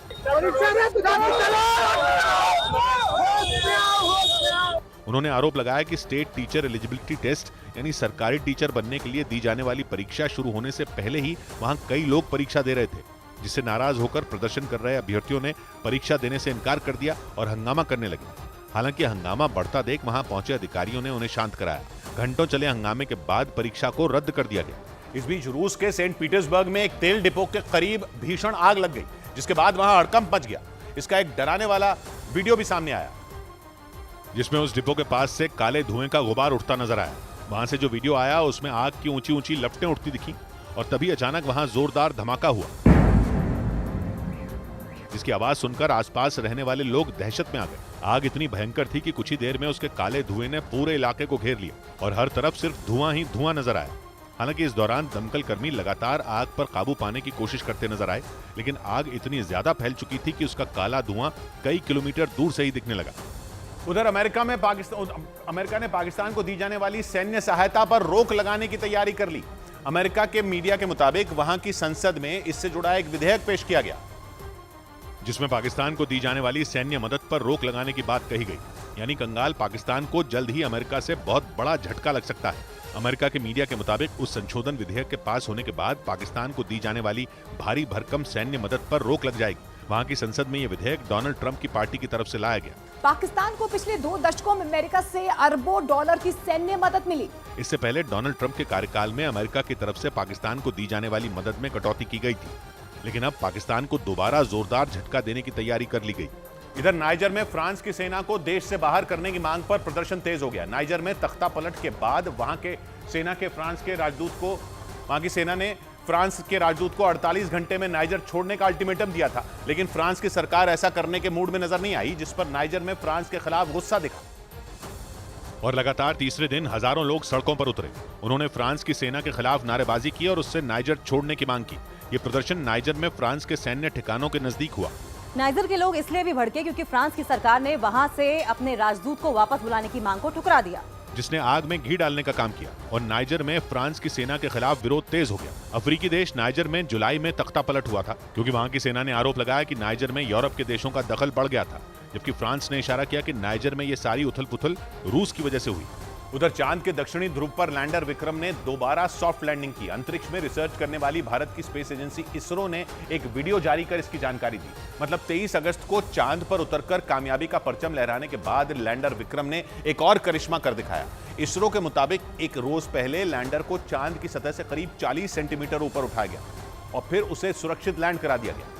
उन्होंने आरोप लगाया कि स्टेट टीचर एलिजिबिलिटी टेस्ट यानी सरकारी टीचर बनने के लिए दी जाने वाली परीक्षा शुरू होने से पहले ही वहां कई लोग परीक्षा दे रहे थे, जिससे नाराज होकर प्रदर्शन कर रहे अभ्यर्थियों ने परीक्षा देने से इनकार कर दिया और हंगामा करने लगे। हालांकि हंगामा बढ़ता देख वहां पहुंचे अधिकारियों ने उन्हें शांत कराया। घंटों चले हंगामे के बाद परीक्षा को रद्द कर दिया गया। इस बीच रूस के सेंट पीटर्सबर्ग में एक तेल डिपो के करीब भीषण आग लग गई, जिसके बाद वहां हड़कंप मच गया। इसका एक डराने वाला वीडियो भी सामने आया, जिसमें उस डिपो के पास से काले धुएं का गुबार उठता नजर आया। वहां से जो वीडियो आया उसमें आग की ऊंची ऊंची लपटें उठती दिखी और तभी अचानक वहां जोरदार धमाका हुआ, जिसकी आवाज सुनकर आसपास रहने वाले लोग दहशत में आ गए। आग इतनी भयंकर थी कि कुछ ही देर में उसके काले धुएं ने पूरे इलाके को घेर लिया और हर तरफ सिर्फ धुआं ही धुआं नजर आया। हालांकि इस दौरान दमकल कर्मी लगातार आग पर काबू पाने की कोशिश करते नजर आए, लेकिन आग इतनी ज्यादा फैल चुकी थी कि उसका काला धुआं कई किलोमीटर दूर से ही दिखने लगा। उधर अमेरिका ने पाकिस्तान को दी जाने वाली सैन्य सहायता पर रोक लगाने की तैयारी कर ली। अमेरिका के मीडिया के मुताबिक वहां की संसद में इससे जुड़ा एक विधेयक पेश किया गया, जिसमें पाकिस्तान को दी जाने वाली सैन्य मदद पर रोक लगाने की बात कही गई। यानी कंगाल पाकिस्तान को जल्द ही अमेरिका से बहुत बड़ा झटका लग सकता है। अमेरिका के मीडिया के मुताबिक उस संशोधन विधेयक के पास होने के बाद पाकिस्तान को दी जाने वाली भारी भरकम सैन्य मदद पर रोक लग जाएगी। वहां की संसद में यह विधेयक डोनाल्ड ट्रंप की पार्टी की तरफ से लाया गया। पाकिस्तान को पिछले 2 दशकों में अमेरिका से अरबों डॉलर की सैन्य मदद मिली। इससे पहले डोनाल्ड ट्रंप के कार्यकाल में अमेरिका की तरफ से पाकिस्तान को दी जाने वाली मदद में कटौती की गई थी, लेकिन अब पाकिस्तान को दोबारा जोरदार झटका देने की तैयारी कर ली गई। इधर नाइजर में फ्रांस की सेना को देश से बाहर करने की मांग पर प्रदर्शन तेज हो गया। नाइजर में तख्ता पलट के बाद वहां की सेना ने फ्रांस के राजदूत को 48 घंटे में नाइजर छोड़ने का अल्टीमेटम दिया था, लेकिन फ्रांस की सरकार ऐसा करने के मूड में नजर नहीं आई, जिस पर नाइजर में फ्रांस के खिलाफ गुस्सा दिखा और लगातार तीसरे दिन हजारों लोग सड़कों पर उतरे। उन्होंने फ्रांस की सेना के खिलाफ नारेबाजी की और उससे नाइजर छोड़ने की मांग की। ये प्रदर्शन नाइजर में फ्रांस के सैन्य ठिकानों के नजदीक हुआ। नाइजर के लोग इसलिए भी भड़के क्योंकि फ्रांस की सरकार ने वहां से अपने राजदूत को वापस बुलाने की मांग को ठुकरा दिया, जिसने आग में घी डालने का काम किया और नाइजर में फ्रांस की सेना के खिलाफ विरोध तेज हो गया। अफ्रीकी देश नाइजर में जुलाई में तख्ता पलट हुआ था, क्योंकि वहां की सेना ने आरोप लगाया कि नाइजर में यूरोप के देशों का दखल बढ़ गया था, जबकि फ्रांस ने इशारा किया कि नाइजर में ये सारी उथल पुथल रूस की वजह से हुई। उधर चांद के दक्षिणी ध्रुव पर लैंडर विक्रम ने दोबारा सॉफ्ट लैंडिंग की। अंतरिक्ष में रिसर्च करने वाली भारत की स्पेस एजेंसी इसरो ने एक वीडियो जारी कर इसकी जानकारी दी। मतलब 23 अगस्त को चांद पर उतरकर कामयाबी का परचम लहराने के बाद लैंडर विक्रम ने एक और करिश्मा कर दिखाया। इसरो के मुताबिक एक रोज पहले लैंडर को चांद की सतह से करीब 40 सेंटीमीटर ऊपर उठाया गया और फिर उसे सुरक्षित लैंड करा दिया गया,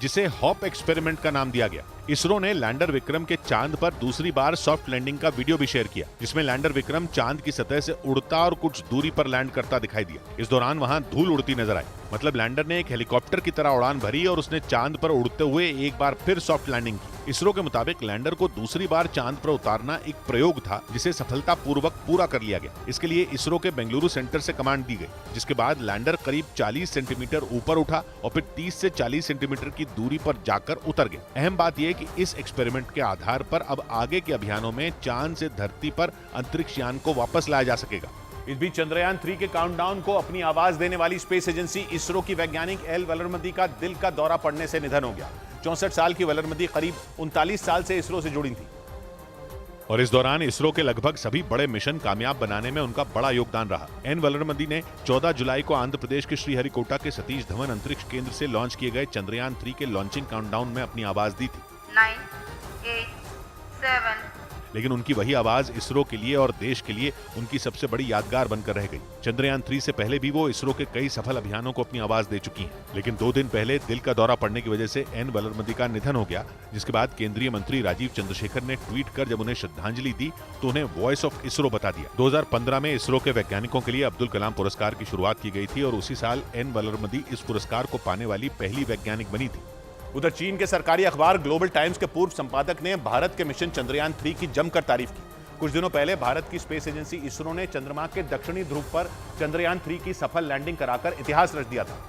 जिसे हॉप एक्सपेरिमेंट का नाम दिया गया। इसरो ने लैंडर विक्रम के चांद पर दूसरी बार सॉफ्ट लैंडिंग का वीडियो भी शेयर किया, जिसमें लैंडर विक्रम चांद की सतह से उड़ता और कुछ दूरी पर लैंड करता दिखाई दिया। इस दौरान वहां धूल उड़ती नजर आई। मतलब लैंडर ने एक हेलीकॉप्टर की तरह उड़ान भरी और उसने चांद पर उड़ते हुए एक बार फिर सॉफ्ट लैंडिंग की। इसरो के मुताबिक लैंडर को दूसरी बार चांद पर उतारना एक प्रयोग था, जिसे सफलतापूर्वक पूरा कर लिया गया। इसके लिए इसरो के बेंगलुरु सेंटर से कमांड दी गई, जिसके बाद लैंडर करीब 40 सेंटीमीटर ऊपर उठा और फिर 30 से 40 सेंटीमीटर की दूरी पर जाकर उतर गया। अहम बात यह कि इस एक्सपेरिमेंट के आधार पर अब आगे के अभियानों में चांद से धरती पर अंतरिक्ष यान को वापस लाया जा सकेगा। इस बीच चंद्रयान 3 के काउंटडाउन को अपनी आवाज देने वाली स्पेस एजेंसी इसरो की वैज्ञानिक एल वलरमदी का दिल का दौरा पड़ने से निधन हो गया। 64 साल की वलरमदी करीब 39 साल से इसरो से जुड़ी थी और इस दौरान इसरो के लगभग सभी बड़े मिशन कामयाब बनाने में उनका बड़ा योगदान रहा। एन वलरमदी ने 14 जुलाई को आंध्र प्रदेश के श्रीहरिकोटा के सतीश धवन अंतरिक्ष केंद्र से लॉन्च किए गए चंद्रयान 3 के लॉन्चिंग काउंटडाउन में अपनी आवाज दी थी। 9, 8, 7 लेकिन उनकी वही आवाज इसरो के लिए और देश के लिए उनकी सबसे बड़ी यादगार बनकर रह गई। चंद्रयान 3 से पहले भी वो इसरो के कई सफल अभियानों को अपनी आवाज दे चुकी हैं, लेकिन 2 दिन पहले दिल का दौरा पड़ने की वजह से एन वलरमदी का निधन हो गया, जिसके बाद केंद्रीय मंत्री राजीव चंद्रशेखर ने ट्वीट कर जब उन्हें श्रद्धांजलि दी तो उन्हें वॉइस ऑफ इसरो बता दिया। 2015 में इसरो के वैज्ञानिकों के लिए अब्दुल कलाम पुरस्कार की शुरुआत की गई थी और उसी साल एन वलरमदी इस पुरस्कार को पाने वाली पहली वैज्ञानिक बनी थी। उधर चीन के सरकारी अखबार ग्लोबल टाइम्स के पूर्व संपादक ने भारत के मिशन चंद्रयान 3 की जमकर तारीफ की। कुछ दिनों पहले भारत की स्पेस एजेंसी इसरो ने चंद्रमा के दक्षिणी ध्रुव पर चंद्रयान 3 की सफल लैंडिंग कराकर इतिहास रच दिया था,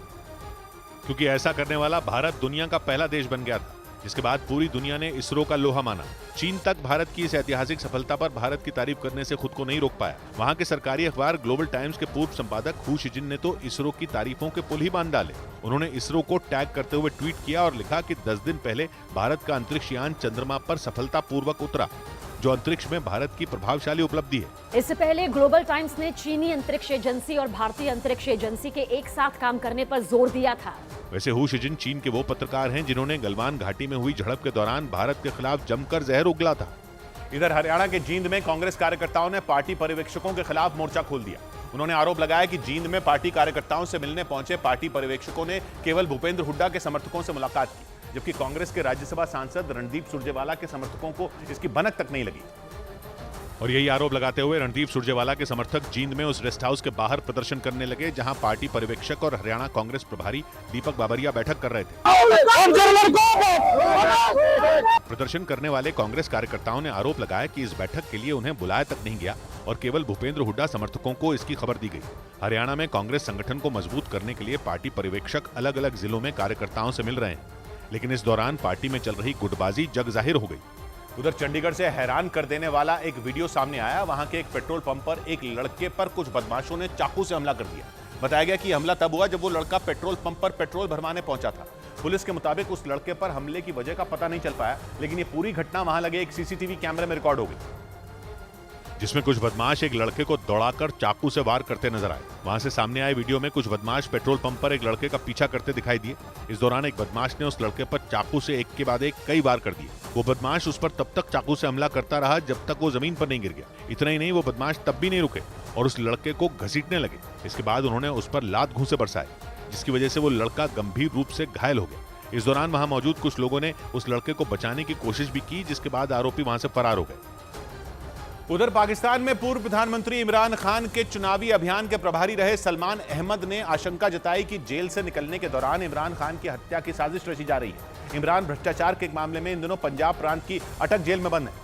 क्योंकि ऐसा करने वाला भारत दुनिया का पहला देश बन गया था, जिसके बाद पूरी दुनिया ने इसरो का लोहा माना। चीन तक भारत की इस ऐतिहासिक सफलता पर भारत की तारीफ करने से खुद को नहीं रोक पाया। वहां के सरकारी अखबार ग्लोबल टाइम्स के पूर्व संपादक हू शिजिन ने तो इसरो की तारीफों के पुल ही बांध डाले। उन्होंने इसरो को टैग करते हुए ट्वीट किया और लिखा कि 10 दिन पहले भारत का अंतरिक्ष यान चंद्रमा पर सफलतापूर्वक उतरा, जो अंतरिक्ष में भारत की प्रभावशाली उपलब्धि है। इससे पहले ग्लोबल टाइम्स ने चीनी अंतरिक्ष एजेंसी और भारतीय अंतरिक्ष एजेंसी के एक साथ काम करने पर जोर दिया था। वैसे हू शिजिन चीन के वो पत्रकार हैं जिन्होंने गलवान घाटी में हुई झड़प के दौरान भारत के खिलाफ जमकर जहर उगला था। इधर हरियाणा के जींद में कांग्रेस कार्यकर्ताओं ने पार्टी पर्यवेक्षकों के खिलाफ मोर्चा खोल दिया। उन्होंने आरोप लगाया कि जींद में पार्टी कार्यकर्ताओं से मिलने पहुंचे पार्टी पर्यवेक्षकों ने केवल भूपेंद्र हुड्डा के समर्थकों से मुलाकात की, जबकि कांग्रेस के राज्यसभा सांसद रणदीप सुरजेवाला के समर्थकों को इसकी भनक तक नहीं लगी। और यही आरोप लगाते हुए रणदीप सुरजेवाला के समर्थक जींद में उस रेस्ट हाउस के बाहर प्रदर्शन करने लगे जहां पार्टी पर्यवेक्षक और हरियाणा कांग्रेस प्रभारी दीपक बाबरिया बैठक कर रहे थे। प्रदर्शन करने वाले कांग्रेस कार्यकर्ताओं ने आरोप लगाया कि इस बैठक के लिए उन्हें बुलाया तक नहीं गया और केवल भूपेंद्र हुड्डा समर्थकों को इसकी खबर दी गई। हरियाणा में कांग्रेस संगठन को मजबूत करने के लिए पार्टी पर्यवेक्षक अलग अलग जिलों में कार्यकर्ताओं से मिल रहे हैं, लेकिन इस दौरान पार्टी में चल रही गुटबाजी जग जाहिर हो गई। उधर चंडीगढ़ से हैरान कर देने वाला एक वीडियो सामने आया। वहां के एक पेट्रोल पंप पर एक लड़के पर कुछ बदमाशों ने चाकू से हमला कर दिया। बताया गया कि हमला तब हुआ जब वो लड़का पेट्रोल पंप पर पेट्रोल भरवाने पहुंचा था। पुलिस के मुताबिक उस लड़के पर हमले की वजह का पता नहीं चल पाया, लेकिन ये पूरी घटना वहां लगे एक सीसीटीवी कैमरे में रिकॉर्ड हो गई, जिसमें कुछ बदमाश एक लड़के को दौड़ाकर चाकू से वार करते नजर आए। वहां से सामने आए वीडियो में कुछ बदमाश पेट्रोल पंप पर एक लड़के का पीछा करते दिखाई दिए। इस दौरान एक बदमाश ने उस लड़के पर चाकू से एक के बाद एक कई वार कर दिए। वो बदमाश उस पर तब तक चाकू से हमला करता रहा जब तक वो जमीन पर नहीं गिर गया। इतना ही नहीं, वो बदमाश तब भी नहीं रुके और उस लड़के को घसीटने लगे। इसके बाद उन्होंने उस पर लात घूंसे बरसाए, जिसकी वजह से वो लड़का गंभीर रूप से घायल हो गया। इस दौरान वहां मौजूद कुछ लोगों ने उस लड़के को बचाने की कोशिश भी की, जिसके बाद आरोपी वहां से फरार हो गए। उधर पाकिस्तान में पूर्व प्रधानमंत्री इमरान खान के चुनावी अभियान के प्रभारी रहे सलमान अहमद ने आशंका जताई कि जेल से निकलने के दौरान इमरान खान की हत्या की साजिश रची जा रही है। इमरान भ्रष्टाचार के एक मामले में इन दिनों पंजाब प्रांत की अटक जेल में बंद है,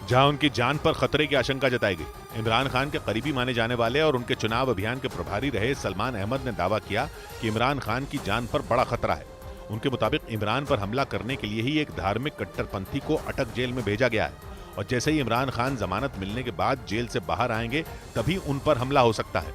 जहां उनकी जान पर खतरे की आशंका जताई गई। इमरान खान के करीबी माने जाने वाले और उनके चुनाव अभियान के प्रभारी रहे सलमान अहमद ने दावा किया कि इमरान खान की जान पर बड़ा खतरा है। उनके मुताबिक इमरान पर हमला करने के लिए ही एक धार्मिक कट्टरपंथी को अटक जेल में भेजा गया है और जैसे ही इमरान खान जमानत मिलने के बाद जेल से बाहर आएंगे तभी उन पर हमला हो सकता है।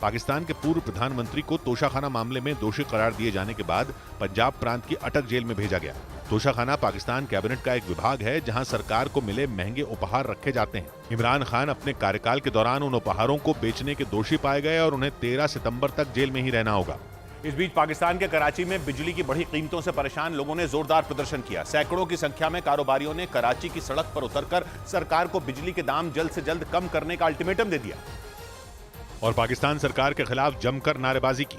पाकिस्तान के पूर्व प्रधानमंत्री को तोशाखाना मामले में दोषी करार दिए जाने के बाद पंजाब प्रांत की अटक जेल में भेजा गया। तोशाखाना पाकिस्तान कैबिनेट का एक विभाग है जहां सरकार को मिले महंगे उपहार रखे जाते हैं। इमरान खान अपने कार्यकाल के दौरान उन उपहारों को बेचने के दोषी पाए गए और उन्हें 13 सितंबर तक जेल में ही रहना होगा। इस बीच पाकिस्तान के कराची में बिजली की बढ़ी कीमतों से परेशान लोगों ने जोरदार प्रदर्शन किया। सैकड़ों की संख्या में कारोबारियों ने कराची की सड़क पर उतरकर सरकार को बिजली के दाम जल्द से जल्द कम करने का अल्टीमेटम दे दिया और पाकिस्तान सरकार के खिलाफ जमकर नारेबाजी की।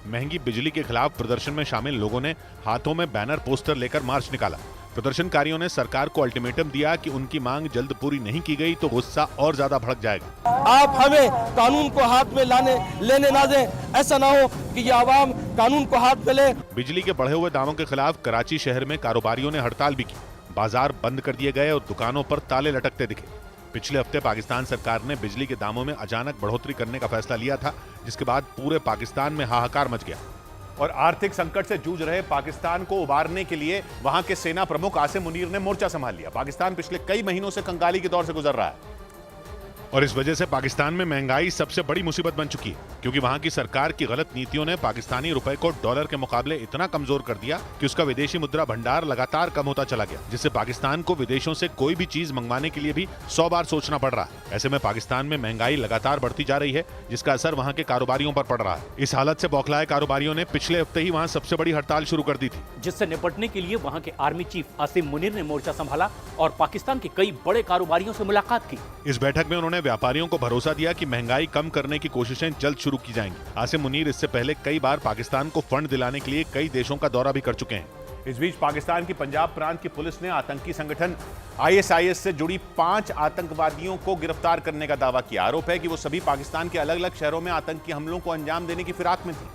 महंगी बिजली के खिलाफ प्रदर्शन में शामिल लोगों ने हाथों में बैनर पोस्टर लेकर मार्च निकाला। प्रदर्शनकारियों ने सरकार को अल्टीमेटम दिया कि उनकी मांग जल्द पूरी नहीं की गई तो गुस्सा और ज्यादा भड़क जाएगा। आप हमें कानून को हाथ में लेने ना दें, ऐसा ना हो कि ये आवाम कानून को हाथ में ले। बिजली के बढ़े हुए दामों के खिलाफ कराची शहर में कारोबारियों ने हड़ताल भी की। बाजार बंद कर दिए गए और दुकानों पर ताले लटकते दिखे। पिछले हफ्ते पाकिस्तान सरकार ने बिजली के दामों में अचानक बढ़ोतरी करने का फैसला लिया था, जिसके बाद पूरे पाकिस्तान में हाहाकार मच गया और आर्थिक संकट से जूझ रहे पाकिस्तान को उबारने के लिए वहां के सेना प्रमुख आसिम मुनीर ने मोर्चा संभाल लिया। पाकिस्तान पिछले कई महीनों से कंगाली के दौर से गुजर रहा है और इस वजह से पाकिस्तान में महंगाई सबसे बड़ी मुसीबत बन चुकी है, क्योंकि वहां की सरकार की गलत नीतियों ने पाकिस्तानी रुपए को डॉलर के मुकाबले इतना कमजोर कर दिया कि उसका विदेशी मुद्रा भंडार लगातार कम होता चला गया, जिससे पाकिस्तान को विदेशों से कोई भी चीज मंगवाने के लिए भी 100 बार सोचना पड़ रहा है। ऐसे में पाकिस्तान में महंगाई लगातार बढ़ती जा रही है, जिसका असर वहाँ के कारोबारियों पर पड़ रहा है। इस हालत से बौखलाए कारोबारियों ने पिछले हफ्ते ही वहाँ सबसे बड़ी हड़ताल शुरू कर दी थी, जिससे निपटने के लिए वहाँ के आर्मी चीफ आसिम मुनीर ने मोर्चा संभाला और पाकिस्तान के कई बड़े कारोबारियों से मुलाकात की। इस बैठक में उन्होंने व्यापारियों को भरोसा दिया कि महंगाई कम करने की कोशिशें जल्द शुरू की जाएंगी। आसिम मुनीर इससे पहले कई बार पाकिस्तान को फंड दिलाने के लिए कई देशों का दौरा भी कर चुके हैं। इस बीच पाकिस्तान की पंजाब प्रांत की पुलिस ने आतंकी संगठन ISIS से जुड़ी 5 आतंकवादियों को गिरफ्तार करने का दावा किया। आरोप है कि वो सभी पाकिस्तान के अलग अलग शहरों में आतंकी हमलों को अंजाम देने की फिराक में थी,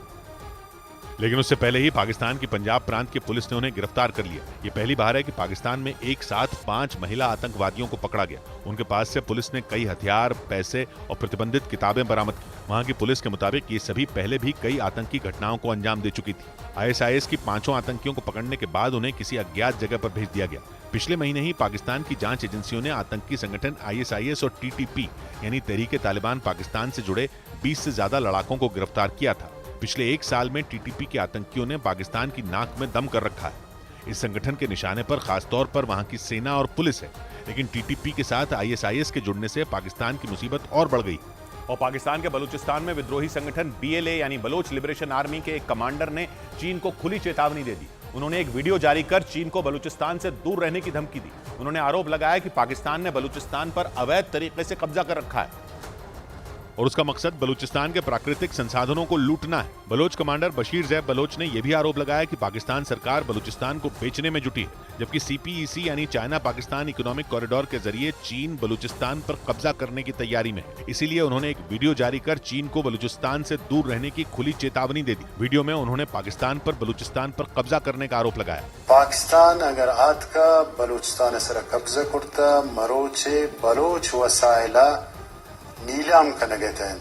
लेकिन उससे पहले ही पाकिस्तान की पंजाब प्रांत की पुलिस ने उन्हें गिरफ्तार कर लिया। ये पहली बार है कि पाकिस्तान में एक साथ 5 महिला आतंकवादियों को पकड़ा गया। उनके पास से पुलिस ने कई हथियार, पैसे और प्रतिबंधित किताबें बरामद की। वहां की पुलिस के मुताबिक ये सभी पहले भी कई आतंकी घटनाओं को अंजाम दे चुकी थी। ISIS की 5 आतंकियों को पकड़ने के बाद उन्हें किसी अज्ञात जगह पर भेज दिया गया। पिछले महीने ही पाकिस्तान की जांच एजेंसियों ने आतंकी संगठन ISIS और TTP यानी तहरीक तालिबान पाकिस्तान से जुड़े 20 से ज्यादा लड़ाकों को गिरफ्तार किया था। पिछले 1 साल में TTP के आतंकियों ने पाकिस्तान की नाक में दम कर रखा है। इस संगठन के निशाने पर खासतौर पर वहां की सेना और पुलिस है, लेकिन TTP के साथ ISIS के जुड़ने से पाकिस्तान की मुसीबत और बढ़ गई। और पाकिस्तान के बलूचिस्तान में विद्रोही संगठन BLA यानी बलोच लिबरेशन आर्मी के एक कमांडर ने चीन को खुली चेतावनी दे दी। उन्होंने एक वीडियो जारी कर चीन को बलूचिस्तान से दूर रहने की धमकी दी। उन्होंने आरोप लगाया कि पाकिस्तान ने बलूचिस्तान पर अवैध तरीके से कब्जा कर रखा है। और उसका मकसद बलूचिस्तान के प्राकृतिक संसाधनों को लूटना है। बलोच कमांडर बशीर जैब बलोच ने यह भी आरोप लगाया कि पाकिस्तान सरकार बलूचिस्तान को बेचने में जुटी है, जबकि CPEC यानी चाइना पाकिस्तान इकोनॉमिक कॉरिडोर के जरिए चीन बलूचिस्तान पर कब्जा करने की तैयारी में है। इसीलिए उन्होंने एक वीडियो जारी कर चीन को बलूचिस्तान से दूर रहने की खुली चेतावनी दे दी। वीडियो में उन्होंने पाकिस्तान पर बलूचिस्तान पर कब्जा करने का आरोप लगाया। पाकिस्तान अगर आज का बलूचिस्तान सर कब्जा करता मरोचे बलोच वसाइला नीलाम करने गए।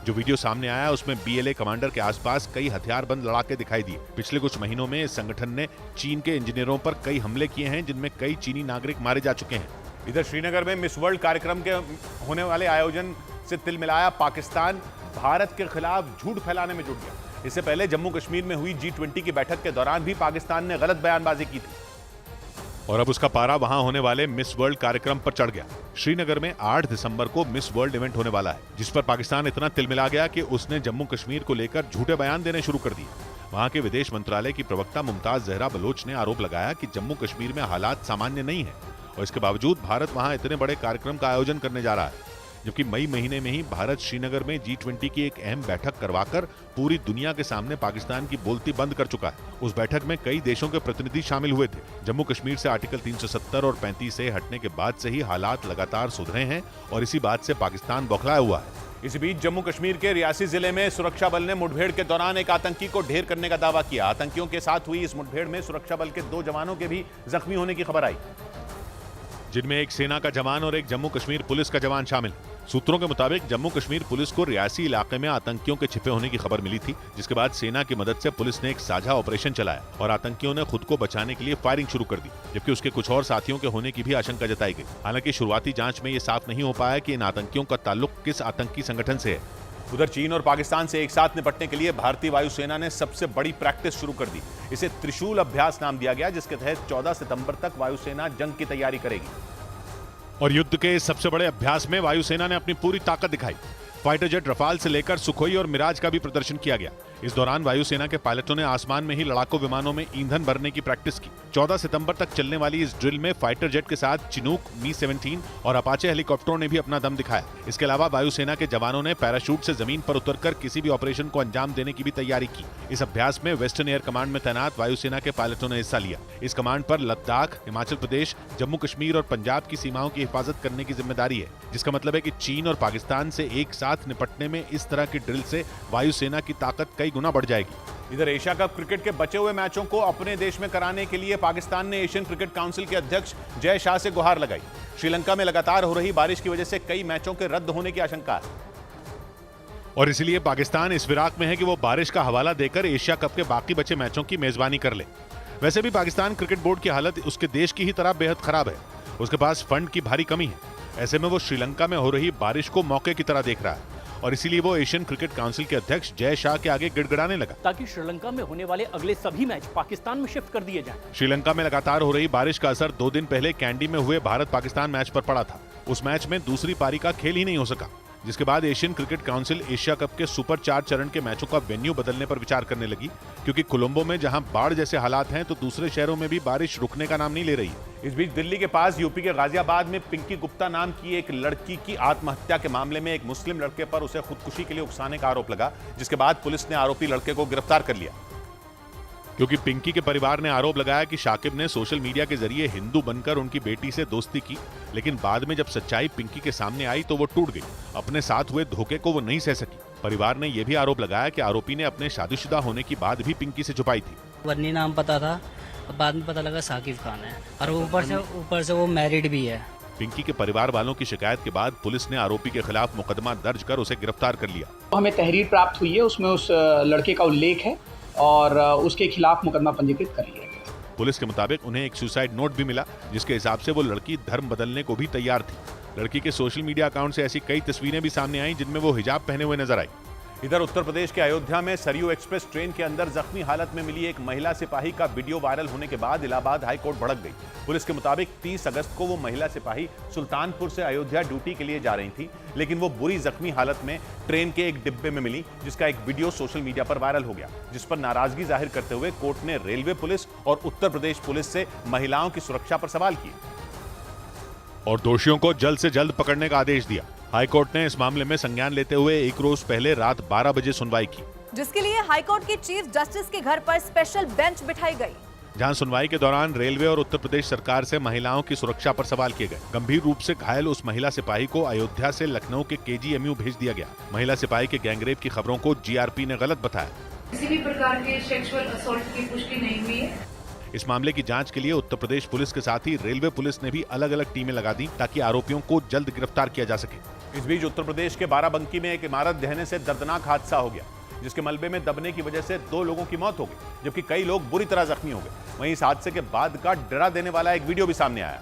जो वीडियो सामने आया उसमें BLA कमांडर के आसपास कई हथियारबंद लड़ाके दिखाई दिए। पिछले कुछ महीनों में इस संगठन ने चीन के इंजीनियरों पर कई हमले किए हैं, जिनमें कई चीनी नागरिक मारे जा चुके हैं। इधर श्रीनगर में मिस वर्ल्ड कार्यक्रम के होने वाले आयोजन से तिल मिलाया पाकिस्तान भारत के खिलाफ झूठ फैलाने में जुट गया। इससे पहले जम्मू कश्मीर में हुई G20 की बैठक के दौरान भी पाकिस्तान ने गलत बयानबाजी की थी और अब उसका पारा वहां होने वाले मिस वर्ल्ड कार्यक्रम पर चढ़ गया। श्रीनगर में 8 दिसंबर को मिस वर्ल्ड इवेंट होने वाला है, जिस पर पाकिस्तान इतना तिलमिला गया कि उसने जम्मू कश्मीर को लेकर झूठे बयान देने शुरू कर दिए। वहां के विदेश मंत्रालय की प्रवक्ता मुमताज जहरा बलोच ने आरोप लगाया कि जम्मू कश्मीर में हालात सामान्य नहीं है और इसके बावजूद भारत वहां इतने बड़े कार्यक्रम का आयोजन करने जा रहा है, जबकि मई महीने में ही भारत श्रीनगर में G20 की एक अहम बैठक करवाकर पूरी दुनिया के सामने पाकिस्तान की बोलती बंद कर चुका है। उस बैठक में कई देशों के प्रतिनिधि शामिल हुए थे। जम्मू कश्मीर से आर्टिकल 370 और 35 से हटने के बाद से ही हालात लगातार सुधरे हैं और इसी बात से पाकिस्तान बौखलाया हुआ है। इसी बीच जम्मू कश्मीर के रियासी जिले में सुरक्षा बल ने मुठभेड़ के दौरान एक आतंकी को ढेर करने का दावा किया। आतंकियों के साथ हुई इस मुठभेड़ में सुरक्षा बल के 2 जवानों के भी जख्मी होने की खबर आई, जिनमें एक सेना का जवान और एक जम्मू कश्मीर पुलिस का जवान शामिल। सूत्रों के मुताबिक जम्मू कश्मीर पुलिस को रियासी इलाके में आतंकियों के छिपे होने की खबर मिली थी, जिसके बाद सेना की मदद से पुलिस ने एक साझा ऑपरेशन चलाया और आतंकियों ने खुद को बचाने के लिए फायरिंग शुरू कर दी, जबकि उसके कुछ और साथियों के होने की भी आशंका जताई गई। हालांकि शुरुआती जांच में ये साफ नहीं हो पाया कि इन आतंकियों का ताल्लुक किस आतंकी संगठन से है। उधर चीन और पाकिस्तान से एक साथ निपटने के लिए भारतीय वायुसेना ने सबसे बड़ी प्रैक्टिस शुरू कर दी। इसे त्रिशूल अभ्यास नाम दिया गया, जिसके तहत 14 सितंबर तक वायुसेना जंग की तैयारी करेगी और युद्ध के इस सबसे बड़े अभ्यास में वायुसेना ने अपनी पूरी ताकत दिखाई। फाइटर जेट रफाल से लेकर सुखोई और मिराज का भी प्रदर्शन किया गया। इस दौरान वायुसेना के पायलटों ने आसमान में ही लड़ाकू विमानों में ईंधन भरने की प्रैक्टिस की। 14 सितंबर तक चलने वाली इस ड्रिल में फाइटर जेट के साथ चिनूक, मी-17 और अपाचे हेलीकॉप्टरों ने भी अपना दम दिखाया। इसके अलावा वायुसेना के जवानों ने पैराशूट से जमीन पर उतरकर किसी भी ऑपरेशन को अंजाम देने की भी तैयारी की। इस अभ्यास में वेस्टर्न एयर कमांड में तैनात वायुसेना के पायलटों ने हिस्सा लिया। इस कमांड पर लद्दाख, हिमाचल प्रदेश, जम्मू कश्मीर और पंजाब की सीमाओं की हिफाजत करने की जिम्मेदारी है, जिसका मतलब है कि चीन और पाकिस्तान से एक साथ निपटने में इस तरह की ड्रिल से वायुसेना की ताकत कई गुना बढ़ जाएगी। इधर एशिया कप क्रिकेट के बचे हुए मैचों को अपने देश में कराने के लिए पाकिस्तान ने एशियन क्रिकेट काउंसिल के अध्यक्ष जय शाह से गुहार लगाई। श्रीलंका में लगातार हो रही बारिश की वजह से कई मैचों के रद्द होने की आशंका है और इसलिए पाकिस्तान इस फिराक में है कि वो बारिश का हवाला देकर एशिया कप के बाकी बचे मैचों की मेजबानी कर ले। वैसे भी पाकिस्तान क्रिकेट बोर्ड की हालत उसके देश की ही तरह बेहद खराब है। उसके पास फंड की भारी कमी है। ऐसे में वो श्रीलंका में हो रही बारिश को मौके की तरह देख रहा है और इसीलिए वो एशियन क्रिकेट काउंसिल के अध्यक्ष जय शाह के आगे गिड़गिड़ाने लगा ताकि श्रीलंका में होने वाले अगले सभी मैच पाकिस्तान में शिफ्ट कर दिए जाएं। श्रीलंका में लगातार हो रही बारिश का असर 2 दिन पहले कैंडी में हुए भारत पाकिस्तान मैच पर पड़ा था। उस मैच में दूसरी पारी का खेल ही नहीं हो सका, जिसके बाद Asian cricket council Asia cup के सुपर 4 चरण के मैचों का वेन्यू बदलने पर विचार करने लगी, क्योंकि कोलंबो में जहां बाढ़ जैसे हालात हैं तो दूसरे शहरों में भी बारिश रुकने का नाम नहीं ले रही। इस बीच दिल्ली के पास यूपी के गाजियाबाद में पिंकी गुप्ता नाम की एक लड़की की आत्महत्या के मामले में एक मुस्लिम लड़के पर उसे खुदकुशी के लिए उकसाने का आरोप लगा, जिसके बाद पुलिस ने आरोपी लड़के को गिरफ्तार कर लिया। क्योंकि पिंकी के परिवार ने आरोप लगाया कि शाकिब ने सोशल मीडिया के जरिए हिंदू बनकर उनकी बेटी से दोस्ती की, लेकिन बाद में जब सच्चाई पिंकी के सामने आई तो वो टूट गई। अपने साथ हुए धोखे को वो नहीं सह सकी। परिवार ने यह भी आरोप लगाया कि आरोपी ने अपने शादीशुदा होने की बात भी पिंकी से छुपाई थी। वरनी नाम पता था, बाद में पता लगा साकिब खान है और ऊपर से वो मैरिड भी है। पिंकी के परिवार वालों की शिकायत के बाद पुलिस ने आरोपी के खिलाफ मुकदमा दर्ज कर उसे गिरफ्तार कर लिया। हमें तहरीर प्राप्त हुई है, उसमें उस लड़के का उल्लेख है और उसके खिलाफ मुकदमा पंजीकृत कर लिया गया। पुलिस के मुताबिक उन्हें एक सुसाइड नोट भी मिला, जिसके हिसाब से वो लड़की धर्म बदलने को भी तैयार थी। लड़की के सोशल मीडिया अकाउंट से ऐसी कई तस्वीरें भी सामने आई जिनमें वो हिजाब पहने हुए नजर आई। इधर उत्तर प्रदेश के अयोध्या में सरयू एक्सप्रेस ट्रेन के अंदर जख्मी हालत में मिली एक महिला सिपाही का वीडियो वायरल होने के बाद इलाहाबाद हाईकोर्ट भड़क गई। पुलिस के मुताबिक 30 अगस्त को वो महिला सिपाही सुल्तानपुर से अयोध्या ड्यूटी के लिए जा रही थी, लेकिन वो बुरी जख्मी हालत में ट्रेन के एक डिब्बे में मिली, जिसका एक वीडियो सोशल मीडिया पर वायरल हो गया, जिस पर नाराजगी जाहिर करते हुए कोर्ट ने रेलवे पुलिस और उत्तर प्रदेश पुलिस से महिलाओं की सुरक्षा पर सवाल किए और दोषियों को जल्द से जल्द पकड़ने का आदेश दिया। हाईकोर्ट ने इस मामले में संज्ञान लेते हुए एक रोज पहले रात 12 बजे सुनवाई की, जिसके लिए हाईकोर्ट की चीफ जस्टिस के घर पर स्पेशल बेंच बिठाई गई, जहां सुनवाई के दौरान रेलवे और उत्तर प्रदेश सरकार से महिलाओं की सुरक्षा पर सवाल किए गए। गंभीर रूप से घायल उस महिला सिपाही को अयोध्या से लखनऊ के KGMU भेज दिया गया। महिला सिपाही के गैंगरेप की खबरों को GRP ने गलत बताया। किसी भी प्रकार के सेक्सुअल असॉल्ट की पुष्टि नहीं हुई है। इस मामले की जांच के लिए उत्तर प्रदेश पुलिस के साथ ही रेलवे पुलिस ने भी अलग अलग टीमें लगा दी ताकि आरोपियों को जल्द गिरफ्तार किया जा सके। इस बीच उत्तर प्रदेश के बाराबंकी में एक इमारत ढहने से दर्दनाक हादसा हो गया, जिसके मलबे में दबने की वजह से 2 लोगों की मौत हो गई, जबकि कई लोग बुरी तरह जख्मी हो गए। वहीं इस हादसे के बाद का डरा देने वाला एक वीडियो भी सामने आया,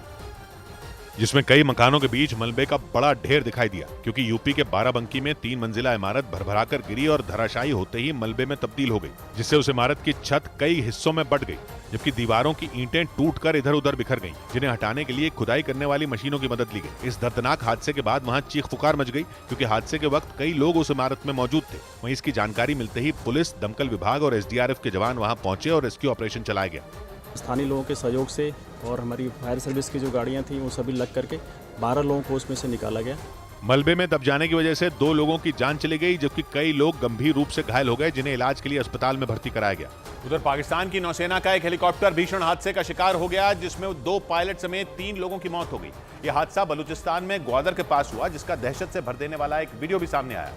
जिसमें कई मकानों के बीच मलबे का बड़ा ढेर दिखाई दिया, क्योंकि यूपी के बाराबंकी में 3 मंजिला इमारत भरभराकर गिरी और धराशायी होते ही मलबे में तब्दील हो गई, जिससे उस इमारत की छत कई हिस्सों में बंट गई, जबकि दीवारों की ईंटें टूटकर इधर उधर बिखर गईं, जिन्हें हटाने के लिए खुदाई करने वाली मशीनों की मदद ली गई। इस दर्दनाक हादसे के बाद वहां चीख पुकार मच गई, क्योंकि हादसे के वक्त कई लोग उस इमारत में मौजूद थे। वहीं इसकी जानकारी मिलते ही पुलिस, दमकल विभाग और SDRF के जवान वहां पहुंचे और रेस्क्यू ऑपरेशन चलाया गया। स्थानीय लोगों के सहयोग से और हमारी फायर सर्विस की जो गाड़ियां थी वो सभी लग करके 12 लोगों को उसमें से निकाला गया। मलबे में दब जाने की वजह से 2 लोगों की जान चली गई, जबकि कई लोग गंभीर रूप से घायल हो गए, जिन्हें इलाज के लिए अस्पताल में भर्ती कराया गया। उधर पाकिस्तान की नौसेना का एक हेलीकॉप्टर भीषण हादसे का शिकार हो गया, जिसमें 2 पायलट समेत 3 लोगों की मौत हो गई। यह हादसा बलूचिस्तान में ग्वादर के पास हुआ, जिसका दहशत से भर देने वाला एक वीडियो भी सामने आया,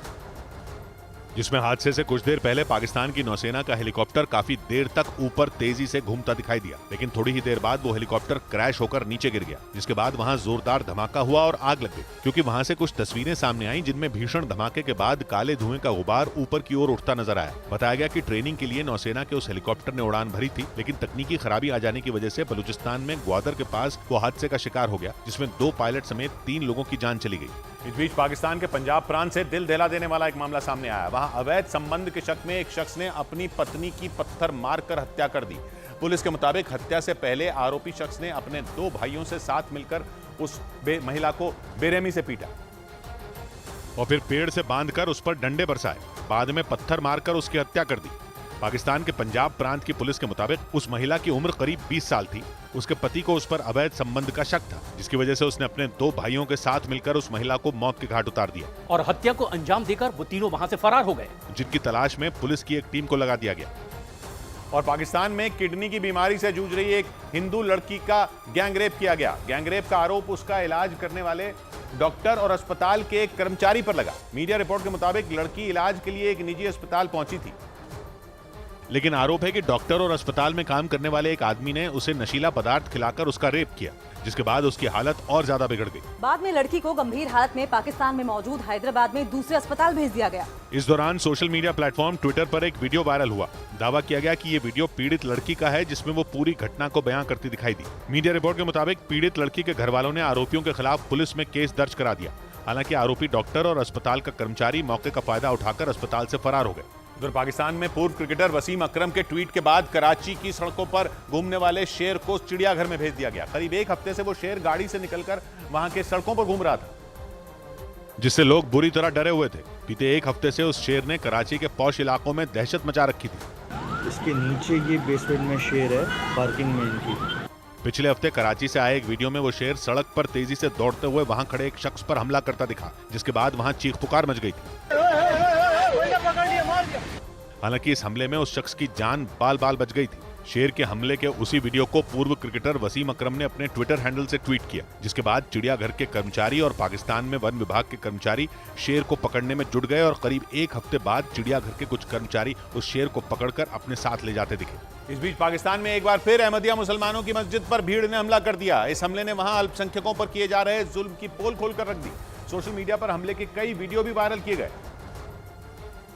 जिसमें हादसे से कुछ देर पहले पाकिस्तान की नौसेना का हेलीकॉप्टर काफी देर तक ऊपर तेजी से घूमता दिखाई दिया, लेकिन थोड़ी ही देर बाद वो हेलीकॉप्टर क्रैश होकर नीचे गिर गया, जिसके बाद वहां जोरदार धमाका हुआ और आग लग गई, क्योंकि वहां से कुछ तस्वीरें सामने आईं, जिनमें भीषण धमाके के बाद काले धुएं का गुबार ऊपर की ओर उठता नजर आया। बताया गया कि ट्रेनिंग के लिए नौसेना के उस हेलीकॉप्टर ने उड़ान भरी थी, लेकिन तकनीकी खराबी आ जाने की वजह से बलूचिस्तान में ग्वादर के पास वो हादसे का शिकार हो गया, जिसमें 2 पायलट समेत 3 लोगों की जान चली गई। इस बीच पाकिस्तान के पंजाब प्रांत से दिल दहला देने वाला एक मामला सामने आया। वहां अवैध संबंध के शक में एक शख्स ने अपनी पत्नी की पत्थर मारकर हत्या कर दी। पुलिस के मुताबिक हत्या से पहले आरोपी शख्स ने अपने 2 भाइयों से साथ मिलकर उस महिला को बेरहमी से पीटा और फिर पेड़ से बांधकर उस पर डंडे बरसाए, बाद में पत्थर मारकर उसकी हत्या कर दी। पाकिस्तान के पंजाब प्रांत की पुलिस के मुताबिक उस महिला की उम्र करीब 20 साल थी। उसके पति को उस पर अवैध संबंध का शक था, जिसकी वजह से उसने अपने 2 भाइयों के साथ मिलकर उस महिला को मौत के घाट उतार दिया और हत्या को अंजाम देकर वो तीनों वहां से फरार हो गए, जिनकी तलाश में पुलिस की एक टीम को लगा दिया गया। और पाकिस्तान में किडनी की बीमारी से जूझ रही एक हिंदू लड़की का गैंगरेप किया गया। गैंगरेप का आरोप उसका इलाज करने वाले डॉक्टर और अस्पताल के एक कर्मचारी पर लगा। मीडिया रिपोर्ट के मुताबिक लड़की इलाज के लिए एक निजी अस्पताल पहुंची थी, लेकिन आरोप है कि डॉक्टर और अस्पताल में काम करने वाले एक आदमी ने उसे नशीला पदार्थ खिलाकर उसका रेप किया, जिसके बाद उसकी हालत और ज्यादा बिगड़ गई। बाद में लड़की को गंभीर हालत में पाकिस्तान में मौजूद हैदराबाद में दूसरे अस्पताल भेज दिया गया। इस दौरान सोशल मीडिया प्लेटफॉर्म ट्विटर पर एक वीडियो वायरल हुआ। दावा किया गया कि ये वीडियो पीड़ित लड़की का है, जिसमें वो पूरी घटना को बयां करती दिखाई दी। मीडिया रिपोर्ट के मुताबिक पीड़ित लड़की के घर वालों ने आरोपियों के खिलाफ पुलिस में केस दर्ज करा दिया। हालांकि आरोपी डॉक्टर और अस्पताल का कर्मचारी मौके का फायदा उठाकर अस्पताल से फरार हो गए। उधर पाकिस्तान में पूर्व क्रिकेटर वसीम अकरम के ट्वीट के बाद कराची की सड़कों पर घूमने वाले शेर को चिड़ियाघर में भेज दिया गया। करीब 1 हफ्ते से वो शेर गाड़ी से निकलकर वहां के सड़कों पर घूम रहा था, जिससे लोग बुरी तरह डरे हुए थे। बीते 1 हफ्ते से उस शेर ने कराची के पौश इलाकों में दहशत मचा रखी थी। इसके नीचे ये बेसमेंट में शेर है, पार्किंग में इनकी। पिछले हफ्ते कराची से आए एक वीडियो में वो शेर सड़क पर तेजी से दौड़ते हुए वहां खड़े एक शख्स पर हमला करता दिखा, जिसके बाद वहां चीख पुकार मच गई थी। हालांकि इस हमले में उस शख्स की जान बाल बाल बच गई थी। शेर के हमले के उसी वीडियो को पूर्व क्रिकेटर वसीम अकरम ने अपने ट्विटर हैंडल से ट्वीट किया, जिसके बाद चिड़ियाघर के कर्मचारी और पाकिस्तान में वन विभाग के कर्मचारी शेर को पकड़ने में जुट गए और करीब 1 हफ्ते बाद चिड़ियाघर के कुछ कर्मचारी उस शेर को पकड़कर अपने साथ ले जाते दिखे। इस बीच पाकिस्तान में एक बार फिर अहमदिया मुसलमानों की मस्जिद पर भीड़ ने हमला कर दिया। इस हमले ने वहां अल्पसंख्यकों पर किए जा रहे जुल्म की पोल खोलकर रख दी। सोशल मीडिया पर हमले के कई वीडियो भी वायरल किए गए,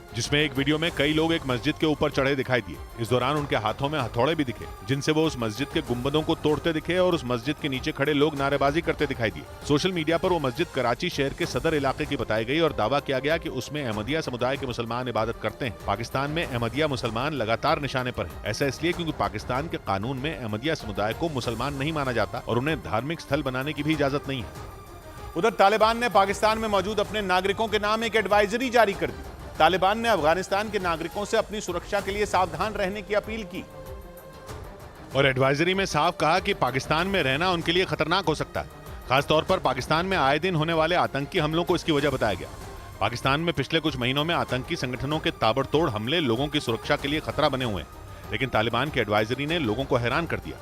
जिसमें एक वीडियो में कई लोग एक मस्जिद के ऊपर चढ़े दिखाई दिए। इस दौरान उनके हाथों में हथौड़े भी दिखे, जिनसे वो उस मस्जिद के गुंबदों को तोड़ते दिखे और उस मस्जिद के नीचे खड़े लोग नारेबाजी करते दिखाई दिए। सोशल मीडिया पर वो मस्जिद कराची शहर के सदर इलाके की बताई गई और दावा किया गया कि उसमें अहमदिया समुदाय के मुसलमान इबादत करते हैं। पाकिस्तान में अहमदिया मुसलमान लगातार निशाने पर है। ऐसा इसलिए क्योंकि पाकिस्तान के कानून में अहमदिया समुदाय को मुसलमान नहीं माना जाता और उन्हें धार्मिक स्थल बनाने की भी इजाजत नहीं है। उधर तालिबान ने पाकिस्तान में मौजूद अपने नागरिकों के नाम एक एडवाइजरी जारी कर दी। तालिबान ने अफगानिस्तान के नागरिकों से अपनी सुरक्षा के लिए सावधान रहने की अपील की और एडवाइजरी में साफ कहा कि पाकिस्तान में रहना उनके लिए खतरनाक हो सकता है। खासतौर पर पाकिस्तान में आए दिन होने वाले आतंकी हमलों को इसकी वजह बताया गया। पाकिस्तान में पिछले कुछ महीनों में आतंकी संगठनों के ताबड़तोड़ हमले लोगों की सुरक्षा के लिए खतरा बने हुए हैं, लेकिन तालिबान की एडवाइजरी ने लोगों को हैरान कर दिया।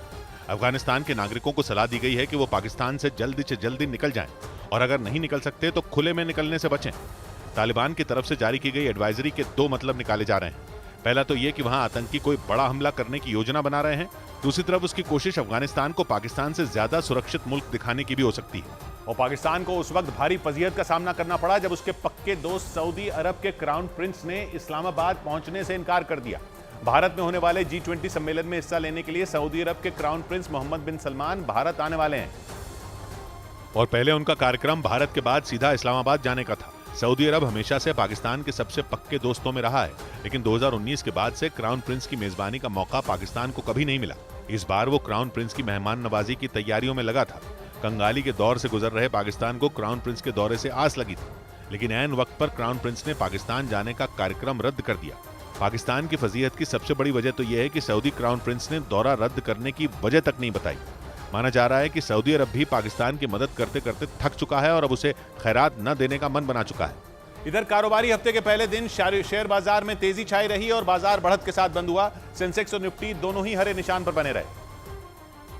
अफगानिस्तान के नागरिकों को सलाह दी गई है कि वो पाकिस्तान से जल्दी निकल जाएं और अगर नहीं निकल सकते तो खुले में निकलने से बचें। तालिबान की तरफ से जारी की गई एडवाइजरी के दो मतलब निकाले जा रहे हैं। पहला तो ये कि वहां आतंकी कोई बड़ा हमला करने की योजना बना रहे हैं, दूसरी तरफ उसकी कोशिश अफगानिस्तान को पाकिस्तान से ज्यादा सुरक्षित मुल्क दिखाने की भी हो सकती है। और पाकिस्तान को उस वक्त भारी फजीहत का सामना करना पड़ा जब उसके पक्के दोस्त सऊदी अरब के क्राउन प्रिंस ने इस्लामाबाद पहुंचने से इनकार कर दिया। भारत में होने वाले G20 सम्मेलन में हिस्सा लेने के लिए सऊदी अरब के क्राउन प्रिंस मोहम्मद बिन सलमान भारत आने वाले हैं और पहले उनका कार्यक्रम भारत के बाद सीधा इस्लामाबाद जाने का था। सऊदी अरब हमेशा से पाकिस्तान के सबसे पक्के दोस्तों में रहा है, लेकिन 2019 के बाद से क्राउन प्रिंस की मेजबानी का मौका पाकिस्तान को कभी नहीं मिला। इस बार वो क्राउन प्रिंस की मेहमान नवाजी की तैयारियों में लगा था। कंगाली के दौर से गुजर रहे पाकिस्तान को क्राउन प्रिंस के दौरे से आस लगी थी, लेकिन ऐन वक्त पर क्राउन प्रिंस ने पाकिस्तान जाने का कार्यक्रम रद्द कर दिया। पाकिस्तान की फजीहत की सबसे बड़ी वजह तो यह है कि सऊदी क्राउन प्रिंस ने दौरा रद्द करने की वजह तक नहीं बताई। माना जा रहा है कि सऊदी अरब भी पाकिस्तान की मदद करते करते थक चुका है और अब उसे खैरात न देने का मन बना चुका है। इधर कारोबारी हफ्ते के पहले दिन शेयर बाजार में तेजी छाई रही और बाजार बढ़त के साथ बंद हुआ। सेंसेक्स और निफ्टी दोनों ही हरे निशान पर बने रहे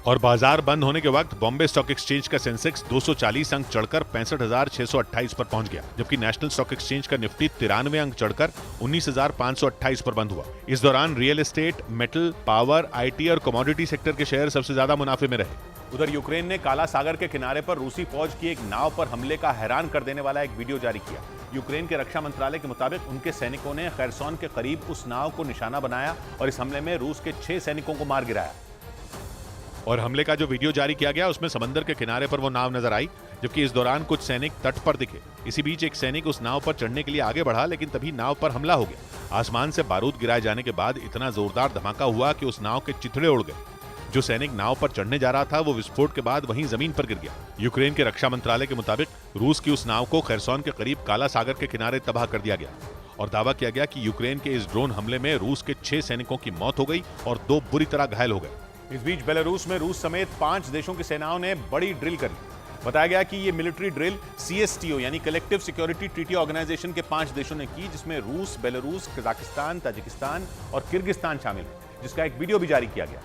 और बाजार बंद होने के वक्त बॉम्बे स्टॉक एक्सचेंज का सेंसेक्स 240 अंक चढ़कर 65,628 पर पहुंच गया, जबकि नेशनल स्टॉक एक्सचेंज का निफ्टी 93 अंक चढ़कर 19,528 पर बंद हुआ। इस दौरान real estate, metal, power, IT और कमोडिटी सेक्टर के शेयर सबसे ज्यादा मुनाफे में रहे। उधर यूक्रेन ने काला सागर के किनारे पर रूसी फौज की एक नाव पर हमले का हैरान कर देने वाला एक वीडियो जारी किया। यूक्रेन के रक्षा मंत्रालय के मुताबिक उनके सैनिकों ने खैरसोन के करीब उस नाव को निशाना बनाया और इस हमले में रूस के 6 सैनिकों को मार गिराया। और हमले का जो वीडियो जारी किया गया उसमें समंदर के किनारे पर वो नाव नजर आई, जबकि इस दौरान कुछ सैनिक तट पर दिखे। इसी बीच एक सैनिक उस नाव पर चढ़ने के लिए आगे बढ़ा, लेकिन तभी नाव पर हमला हो गया। आसमान से बारूद गिराए जाने के बाद इतना जोरदार धमाका हुआ कि उस नाव के चिथड़े उड़ गए। जो सैनिक नाव पर चढ़ने जा रहा था वो विस्फोट के बाद वहीं जमीन पर गिर गया। यूक्रेन के रक्षा मंत्रालय के मुताबिक रूस की उस नाव को खैरसोन के करीब काला सागर के किनारे तबाह कर दिया गया और दावा किया गया कि यूक्रेन के इस ड्रोन हमले में रूस के 6 सैनिकों की मौत हो गई और 2 बुरी तरह घायल हो गए। इस बीच बेलारूस में रूस समेत 5 देशों की सेनाओं ने बड़ी ड्रिल करी। बताया गया कि ये मिलिट्री ड्रिल CSTO यानी कलेक्टिव सिक्योरिटी ट्रीटी ऑर्गेनाइजेशन के 5 देशों ने की, जिसमें रूस, बेलारूस, कजाकिस्तान, ताजिकिस्तान और किर्गिस्तान शामिल है, जिसका एक वीडियो भी जारी किया गया,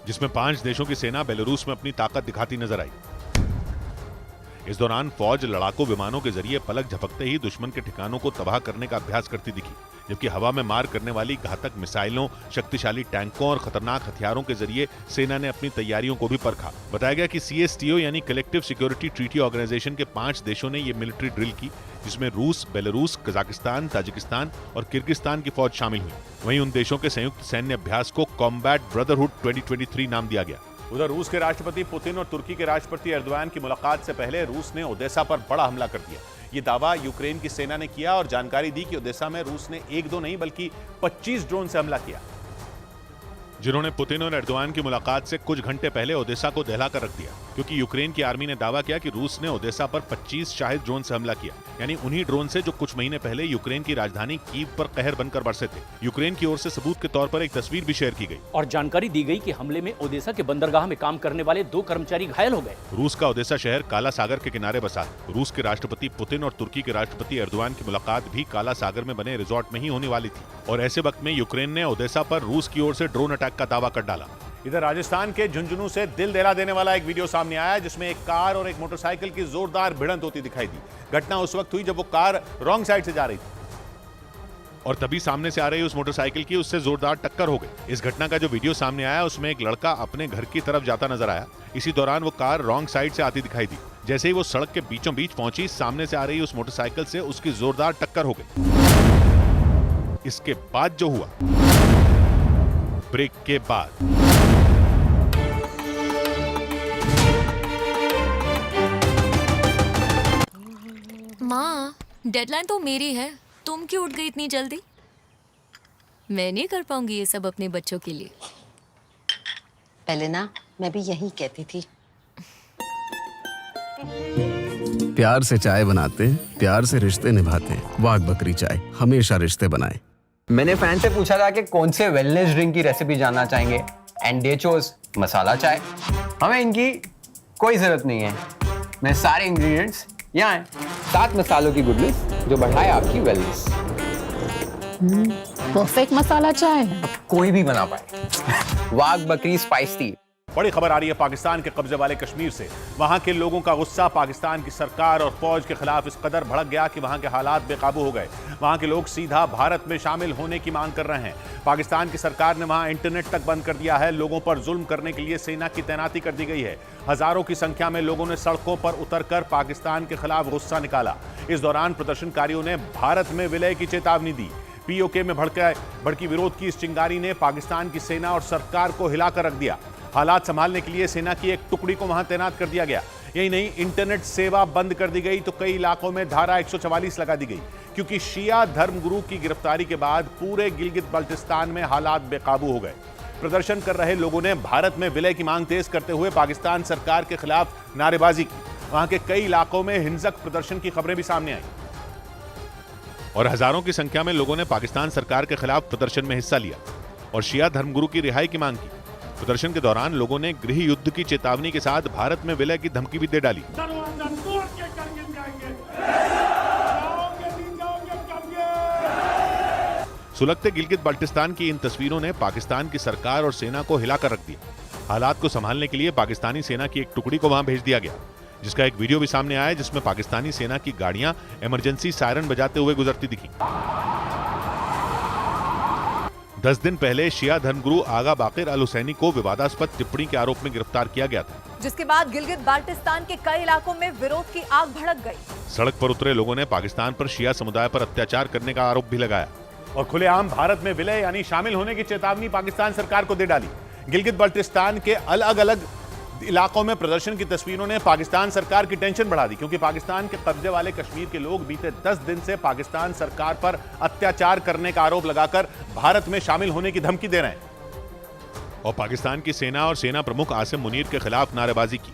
जिसमें 5 देशों की सेना बेलारूस में अपनी ताकत दिखाती नजर आई। इस दौरान फौज लड़ाकू विमानों के जरिए पलक झपकते ही दुश्मन के ठिकानों को तबाह करने का अभ्यास करती दिखी, जबकि हवा में मार करने वाली घातक मिसाइलों, शक्तिशाली टैंकों और खतरनाक हथियारों के जरिए सेना ने अपनी तैयारियों को भी परखा। बताया गया कि CSTO यानी कलेक्टिव सिक्योरिटी ट्रीटी ऑर्गेनाइजेशन के 5 देशों ने यह मिलिट्री ड्रिल की, जिसमें रूस, बेलारूस, कजाकिस्तान, ताजिकिस्तान और किर्गिस्तान की फौज शामिल हुई। वहीं उन देशों के संयुक्त सैन्य अभ्यास को कॉम्बैट ब्रदरहुड 2023 नाम दिया गया। उधर रूस के राष्ट्रपति पुतिन और तुर्की के राष्ट्रपति एर्दोगान की मुलाकात से पहले रूस ने ओदेसा पर बड़ा हमला कर दिया। ये दावा यूक्रेन की सेना ने किया और जानकारी दी कि ओदेसा में रूस ने 1-2 नहीं बल्कि 25 ड्रोन से हमला किया, जिन्होंने पुतिन और एर्दोगान की मुलाकात से कुछ घंटे पहले ओदेसा को दहला कर रख दिया, क्योंकि यूक्रेन की आर्मी ने दावा किया कि रूस ने ओदेसा पर 25 शाहिद ड्रोन से हमला किया, यानी उन्हीं ड्रोन से जो कुछ महीने पहले यूक्रेन की राजधानी कीव पर कहर बनकर बरसे थे। यूक्रेन की ओर से सबूत के तौर पर एक तस्वीर भी शेयर की गई और जानकारी दी गई कि हमले में ओदेसा के बंदरगाह में काम करने वाले 2 कर्मचारी घायल हो गए। रूस का ओदेसा शहर काला सागर के किनारे बसा है। रूस के राष्ट्रपति पुतिन और तुर्की के राष्ट्रपति एर्दोगान की मुलाकात भी काला सागर में बने रिजॉर्ट में ही होने वाली थी और ऐसे वक्त में यूक्रेन ने ओदेसा पर रूस की ओर से ड्रोन अटैक का दावा कर डाला। इधर राजस्थान के झुंझुनू से दिल दहला देने वाला एक वीडियो सामने आया, जिसमें एक कार और एक मोटरसाइकिल की जोरदार भिड़ंत होती दिखाई दी। घटना उस वक्त हुई जब वो कार रॉन्ग साइड से जा रही थी और तभी सामने से आ रही उस मोटरसाइकिल की उससे जोरदार टक्कर हो गई। इस घटना का जो वीडियो सामने आया उसमें एक लड़का अपने घर की तरफ जाता नजर आया। इसी दौरान वो कार रॉन्ग साइड से आती दिखाई दी। जैसे ही वो सड़क के बीचों बीच पहुंची, सामने से आ रही उस मोटरसाइकिल से उसकी जोरदार टक्कर हो गई। इसके बाद जो हुआ, ब्रेक के बाद माँ, डेडलाइन तो मेरी है, तुम क्यों उठ गई इतनी जल्दी? मैं नहीं कर पाऊंगी ये सब अपने बच्चों के लिए। पहले ना मैं भी यही कहती थी। प्यार से चाय बनाते, प्यार से रिश्ते निभाते। वाघ बकरी चाय हमेशा रिश्ते बनाए। मैंने फैन से पूछा था कि कौन से वेलनेस ड्रिंक की रेसिपी जानना चाहेंगे, एंड दे चोज मसाला चाय। हमें इनकी कोई जरूरत नहीं है, मैं सारे इंग्रेडिएंट्स यहाँ हैं। 7 मसालों की गुडनेस जो बढ़ाए आपकी वेलनेस। परफेक्ट मसाला चाय कोई भी बना पाए। वाघ बकरी स्पाइस टी। बड़ी खबर आ रही है पाकिस्तान के कब्जे वाले कश्मीर से। वहां के लोगों का गुस्सा पाकिस्तान की सरकार और फौज के खिलाफ इस कदर भड़क गया कि वहां के हालात बेकाबू हो गए। वहां के लोग सीधा भारत में शामिल होने की मांग कर रहे हैं। पाकिस्तान की सरकार ने वहां इंटरनेट तक बंद कर दिया है। लोगों पर जुल्म करने के लिए सेना की तैनाती कर दी गई है। हजारों की संख्या में लोगों ने सड़कों पर उतरकर पाकिस्तान के खिलाफ गुस्सा निकाला। इस दौरान प्रदर्शनकारियों ने भारत में विलय की चेतावनी दी। पीओके में भड़की विरोध की इस चिंगारी ने पाकिस्तान की सेना और सरकार को हिलाकर रख दिया। हालात संभालने के लिए सेना की एक टुकड़ी को वहां तैनात कर दिया गया। यही नहीं, इंटरनेट सेवा बंद कर दी गई तो कई इलाकों में धारा 144 लगा दी गई, क्योंकि शिया धर्मगुरु की गिरफ्तारी के बाद पूरे गिलगित बल्टिस्तान में हालात बेकाबू हो गए। प्रदर्शन कर रहे लोगों ने भारत में विलय की मांग तेज करते हुए पाकिस्तान सरकार के खिलाफ नारेबाजी की। वहां के कई इलाकों में हिंसक प्रदर्शन की खबरें भी सामने आई और हजारों की संख्या में लोगों ने पाकिस्तान सरकार के खिलाफ प्रदर्शन में हिस्सा लिया और शिया धर्मगुरु की रिहाई की मांग की। प्रदर्शन के दौरान लोगों ने गृह युद्ध की चेतावनी के साथ भारत में विलय की धमकी भी दे डाली। सुलगते गिलगित बाल्टिस्तान की इन तस्वीरों ने पाकिस्तान की सरकार और सेना को हिलाकर रख दिया। हालात को संभालने के लिए पाकिस्तानी सेना की एक टुकड़ी को वहां भेज दिया गया, जिसका एक वीडियो भी सामने आया जिसमें पाकिस्तानी सेना की गाड़ियां इमरजेंसी सायरन बजाते हुए गुजरती दिखी। 10 दिन पहले शिया धर्मगुरु आगा बाकिर अल हुसैनी को विवादास्पद टिप्पणी के आरोप में गिरफ्तार किया गया था, जिसके बाद गिलगित बाल्टिस्तान के कई इलाकों में विरोध की आग भड़क गई। सड़क पर उतरे लोगों ने पाकिस्तान पर शिया समुदाय पर अत्याचार करने का आरोप भी लगाया और खुलेआम भारत में विलय यानी शामिल होने की चेतावनी पाकिस्तान सरकार को दे डाली। गिलगित बाल्टिस्तान के अलग अलग इलाकों में प्रदर्शन की तस्वीरों ने पाकिस्तान सरकार की टेंशन बढ़ा दी, क्योंकि पाकिस्तान के कब्जे वाले कश्मीर के लोग बीते 10 दिन से पाकिस्तान सरकार पर अत्याचार करने का आरोप लगाकर भारत में शामिल होने की धमकी दे रहे हैं और पाकिस्तान की सेना और सेना प्रमुख आसिम मुनीर के खिलाफ नारेबाजी की।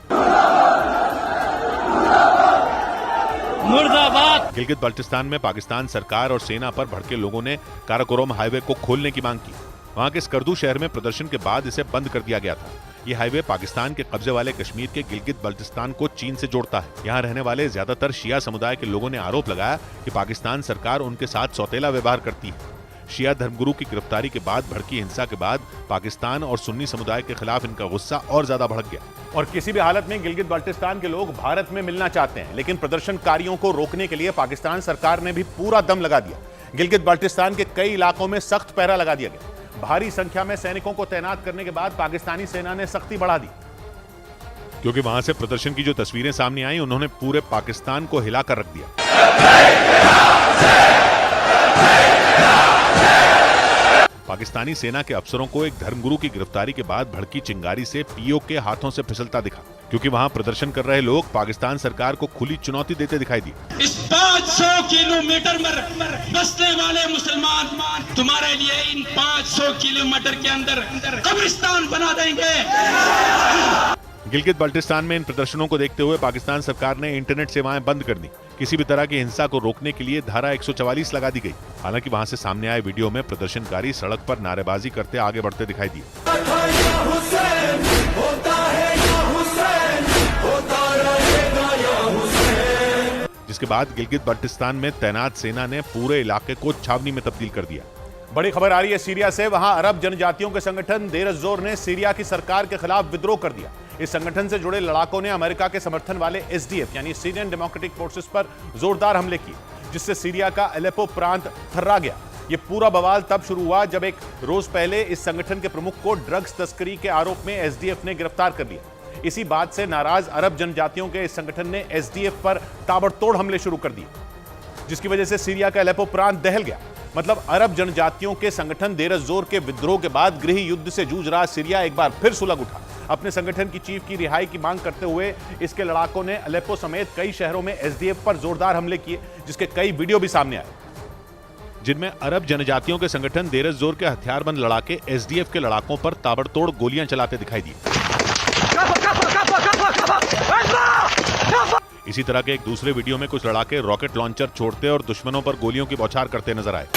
मुर्दाबाद। गिलगित बाल्टिस्तान में पाकिस्तान सरकार और सेना पर भड़के लोगों ने काराकोरम हाईवे को खोलने की मांग की। वहां के स्कर्दू शहर में प्रदर्शन के बाद इसे बंद कर दिया गया था। ये हाईवे पाकिस्तान के कब्जे वाले कश्मीर के गिलगित बल्टिस्तान को चीन से जोड़ता है। यहाँ रहने वाले ज्यादातर शिया समुदाय के लोगों ने आरोप लगाया कि पाकिस्तान सरकार उनके साथ सौतेला व्यवहार करती है। शिया धर्मगुरु की गिरफ्तारी के बाद भड़की हिंसा के बाद पाकिस्तान और सुन्नी समुदाय के खिलाफ इनका गुस्सा और ज्यादा भड़क गया और किसी भी हालत में गिलगित बाल्टिस्तान के लोग भारत में मिलना चाहते हैं, लेकिन प्रदर्शनकारियों को रोकने के लिए पाकिस्तान सरकार ने भी पूरा दम लगा दिया। गिलगित बाल्टिस्तान के कई इलाकों में सख्त पहरा लगा दिया गया। भारी संख्या में सैनिकों को तैनात करने के बाद पाकिस्तानी सेना ने सख्ती बढ़ा दी, क्योंकि वहां से प्रदर्शन की जो तस्वीरें सामने आई उन्होंने पूरे पाकिस्तान को हिलाकर रख दिया। पाकिस्तानी सेना के अफसरों को एक धर्मगुरु की गिरफ्तारी के बाद भड़की चिंगारी से पीओके हाथों से फिसलता दिखा, क्योंकि वहां प्रदर्शन कर रहे लोग पाकिस्तान सरकार को खुली चुनौती देते दिखाई दिए। इस 500 किलोमीटर में बसने वाले मुसलमान तुम्हारे लिए इन 500 किलोमीटर के अंदर कब्रिस्तान बना देंगे। गिलगित बाल्टिस्तान में इन प्रदर्शनों को देखते हुए पाकिस्तान सरकार ने इंटरनेट सेवाएं बंद कर दी। किसी भी तरह की हिंसा को रोकने के लिए धारा 144 लगा दी गई। हालांकि वहां से सामने आए वीडियो में प्रदर्शनकारी सड़क पर नारेबाजी करते आगे बढ़ते दिखाई दिए। जिसके बाद गिलगित बाल्टिस्तान में तैनात सेना ने पूरे इलाके को छावनी में तब्दील कर दिया। बड़ी खबर आ रही है सीरिया से। वहां अरब जनजातियों के संगठन देर अज़-ज़ोर ने सीरिया की सरकार के खिलाफ विद्रोह कर दिया। इस संगठन से जुड़े लड़ाकों ने अमेरिका के समर्थन वाले एसडीएफ यानी सीरियन डेमोक्रेटिक फोर्सेस पर जोरदार हमले किए, जिससे सीरिया का अलेप्पो प्रांत थर्रा गया। ये पूरा बवाल तब शुरू हुआ जब एक रोज पहले इस संगठन के प्रमुख को ड्रग्स तस्करी के आरोप में एसडीएफ ने गिरफ्तार कर लिया। इसी बात से नाराज अरब जनजातियों के इस संगठन ने एसडीएफ पर ताबड़तोड़ हमले शुरू कर दिए, जिसकी वजह से सीरिया का अलेप्पो प्रांत दहल गया। मतलब अरब जनजातियों के संगठन देर अज़-ज़ोर के विद्रोह के बाद गृह युद्ध से जूझ रहा सीरिया एक बार फिर सुलग उठा। अपने संगठन की चीफ की रिहाई की मांग करते हुए इसके लड़ाकों ने अलेप्पो समेत कई शहरों में एसडीएफ पर जोरदार हमले किए, जिसके कई वीडियो भी सामने आए, जिनमें अरब जनजातियों के संगठन देर अज़-ज़ोर के हथियारबंद लड़ाके एसडीएफ के लड़ाकों पर ताबड़तोड़ गोलियां चलाते दिखाई दिए। इसी तरह के एक दूसरे वीडियो में कुछ लड़ाके रॉकेट लॉन्चर छोड़ते और दुश्मनों पर गोलियों की बौछार करते नजर आए।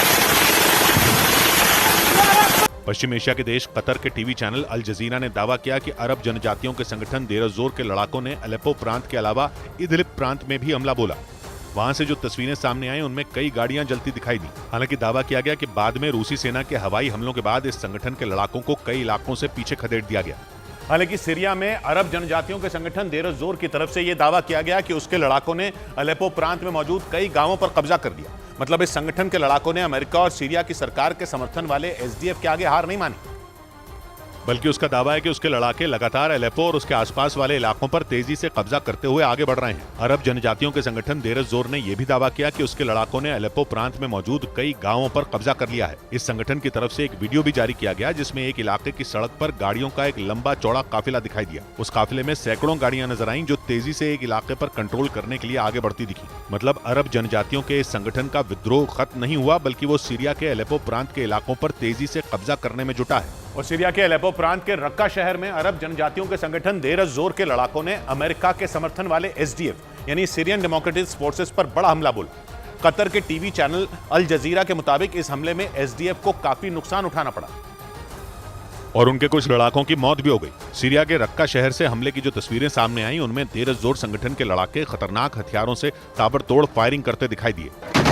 पश्चिम एशिया के देश कतर के टीवी चैनल अल जजीरा ने दावा किया कि अरब जनजातियों के संगठन देर जोर के लड़ाकों ने अलेप्पो प्रांत के अलावा इदलिब प्रांत में भी हमला बोला। वहां से जो तस्वीरें सामने आई उनमें कई गाड़ियां जलती दिखाई दी। हालांकि दावा किया गया कि बाद में रूसी सेना के हवाई हमलों के बाद इस संगठन के लड़ाकों को कई इलाकों से पीछे खदेड़ दिया गया। हालांकि सीरिया में अरब जनजातियों के संगठन देर जोर की तरफ से यह दावा किया गया कि उसके लड़ाकों ने अलेप्पो प्रांत में मौजूद कई गांवों पर कब्जा कर दिया। मतलब इस संगठन के लड़ाकों ने अमेरिका और सीरिया की सरकार के समर्थन वाले एसडीएफ के आगे हार नहीं मानी, बल्कि उसका दावा है कि उसके लड़ाके लगातार अलेप्पो और उसके आसपास वाले इलाकों पर तेजी से कब्जा करते हुए आगे बढ़ रहे हैं। अरब जनजातियों के संगठन देर जोर ने यह भी दावा किया कि उसके लड़ाकों ने अलेप्पो प्रांत में मौजूद कई गांवों पर कब्जा कर लिया है। इस संगठन की तरफ से एक वीडियो भी जारी किया गया जिसमें एक इलाके की सड़क पर गाड़ियों का एक लंबा चौड़ा काफिला दिखाई दिया। उस काफिले में सैकड़ों गाड़ियां नजर आईं जो तेजी से एक इलाके पर कंट्रोल करने के लिए आगे बढ़ती दिखी। मतलब अरब जनजातियों के इस संगठन का विद्रोह खत्म नहीं हुआ, बल्कि वो सीरिया के अलेप्पो प्रांत के इलाकों पर तेजी से कब्जा करने में जुटा है। और सीरिया के अलेप्पो प्रांत के रक्का शहर में अरब जनजातियों के संगठन देर जोर के लड़ाकों ने अमेरिका के समर्थन वाले एसडीएफ यानी सीरियन डेमोक्रेटिक फोर्सेस पर बड़ा हमला बोला। कतर के टीवी चैनल अल जजीरा के मुताबिक इस हमले में एसडीएफ को काफी नुकसान उठाना पड़ा और उनके कुछ लड़ाकों की मौत भी हो गई। सीरिया के रक्का शहर से हमले की जो तस्वीरें सामने आई उनमें देर जोर संगठन के लड़ाके खतरनाक हथियारों से ताबड़तोड़ फायरिंग करते दिखाई दिए।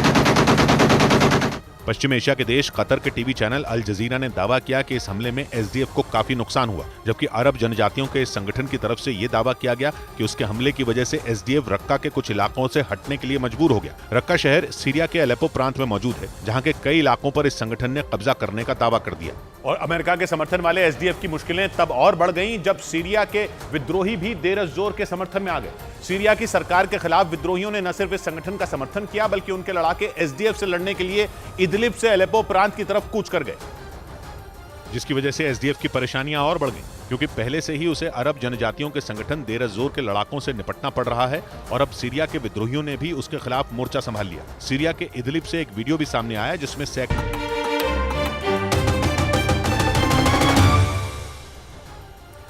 पश्चिम एशिया के देश कतर के टीवी चैनल अल जजीरा ने दावा किया कि इस हमले में एसडीएफ को काफी नुकसान हुआ, जबकि अरब जनजातियों के इस संगठन की तरफ से यह दावा किया गया कि उसके हमले की वजह से एसडीएफ रक्का के कुछ इलाकों से हटने के लिए मजबूर हो गया। रक्का शहर सीरिया के अलेप्पो प्रांत में मौजूद है, जहां के कई इलाकों पर इस संगठन ने कब्जा करने का दावा कर दिया। और अमेरिका के समर्थन वाले एसडीएफ की मुश्किलें तब और बढ़ गईं जब सीरिया के विद्रोही भी देर जोर के समर्थन में आ गए। सीरिया की सरकार के खिलाफ विद्रोहियों ने न सिर्फ इस संगठन का समर्थन किया, बल्कि उनके लड़ाके एसडीएफ से लड़ने के लिए इदलिब से अलेप्पो प्रांत की तरफ कूच कर गए, जिसकी वजह से एसडीएफ की परेशानियां और बढ़ गईं, क्योंकि पहले से ही उसे अरब जनजातियों के संगठन देर जोर के लड़ाकों से निपटना पड़ रहा है और अब सीरिया के विद्रोहियों ने भी उसके खिलाफ मोर्चा संभाल लिया। सीरिया के इदलिब से एक वीडियो भी सामने आया जिसमें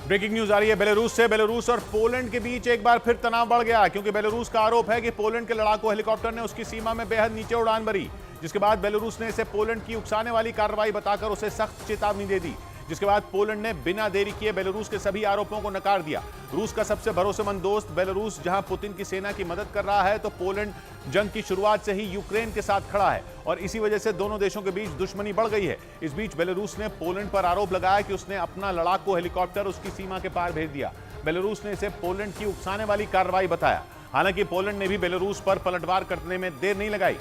ब्रेकिंग न्यूज आ रही है बेलारूस से। बेलारूस और पोलैंड के बीच एक बार फिर तनाव बढ़ गया, क्योंकि बेलारूस का आरोप है कि पोलैंड के लड़ाकू हेलीकॉप्टर ने उसकी सीमा में बेहद नीचे उड़ान भरी, जिसके बाद बेलारूस ने इसे पोलैंड की उकसाने वाली कार्रवाई बताकर उसे सख्त चेतावनी दे दी, जिसके बाद पोलैंड ने बिना देरी किए बेलारूस के सभी आरोपों को नकार दिया। रूस का सबसे भरोसेमंद दोस्त बेलारूस जहां पुतिन की सेना की मदद कर रहा है, तो पोलैंड जंग की शुरुआत से ही यूक्रेन के साथ खड़ा है और इसी वजह से दोनों देशों के बीच दुश्मनी बढ़ गई है। इस बीच बेलारूस ने पोलैंड पर आरोप लगाया कि उसने अपना लड़ाकू हेलीकॉप्टर उसकी सीमा के पार भेज दिया। बेलारूस ने इसे पोलैंड की उकसाने वाली कार्रवाई बताया। हालांकि पोलैंड ने भी बेलारूस पर पलटवार करने में देर नहीं लगाई,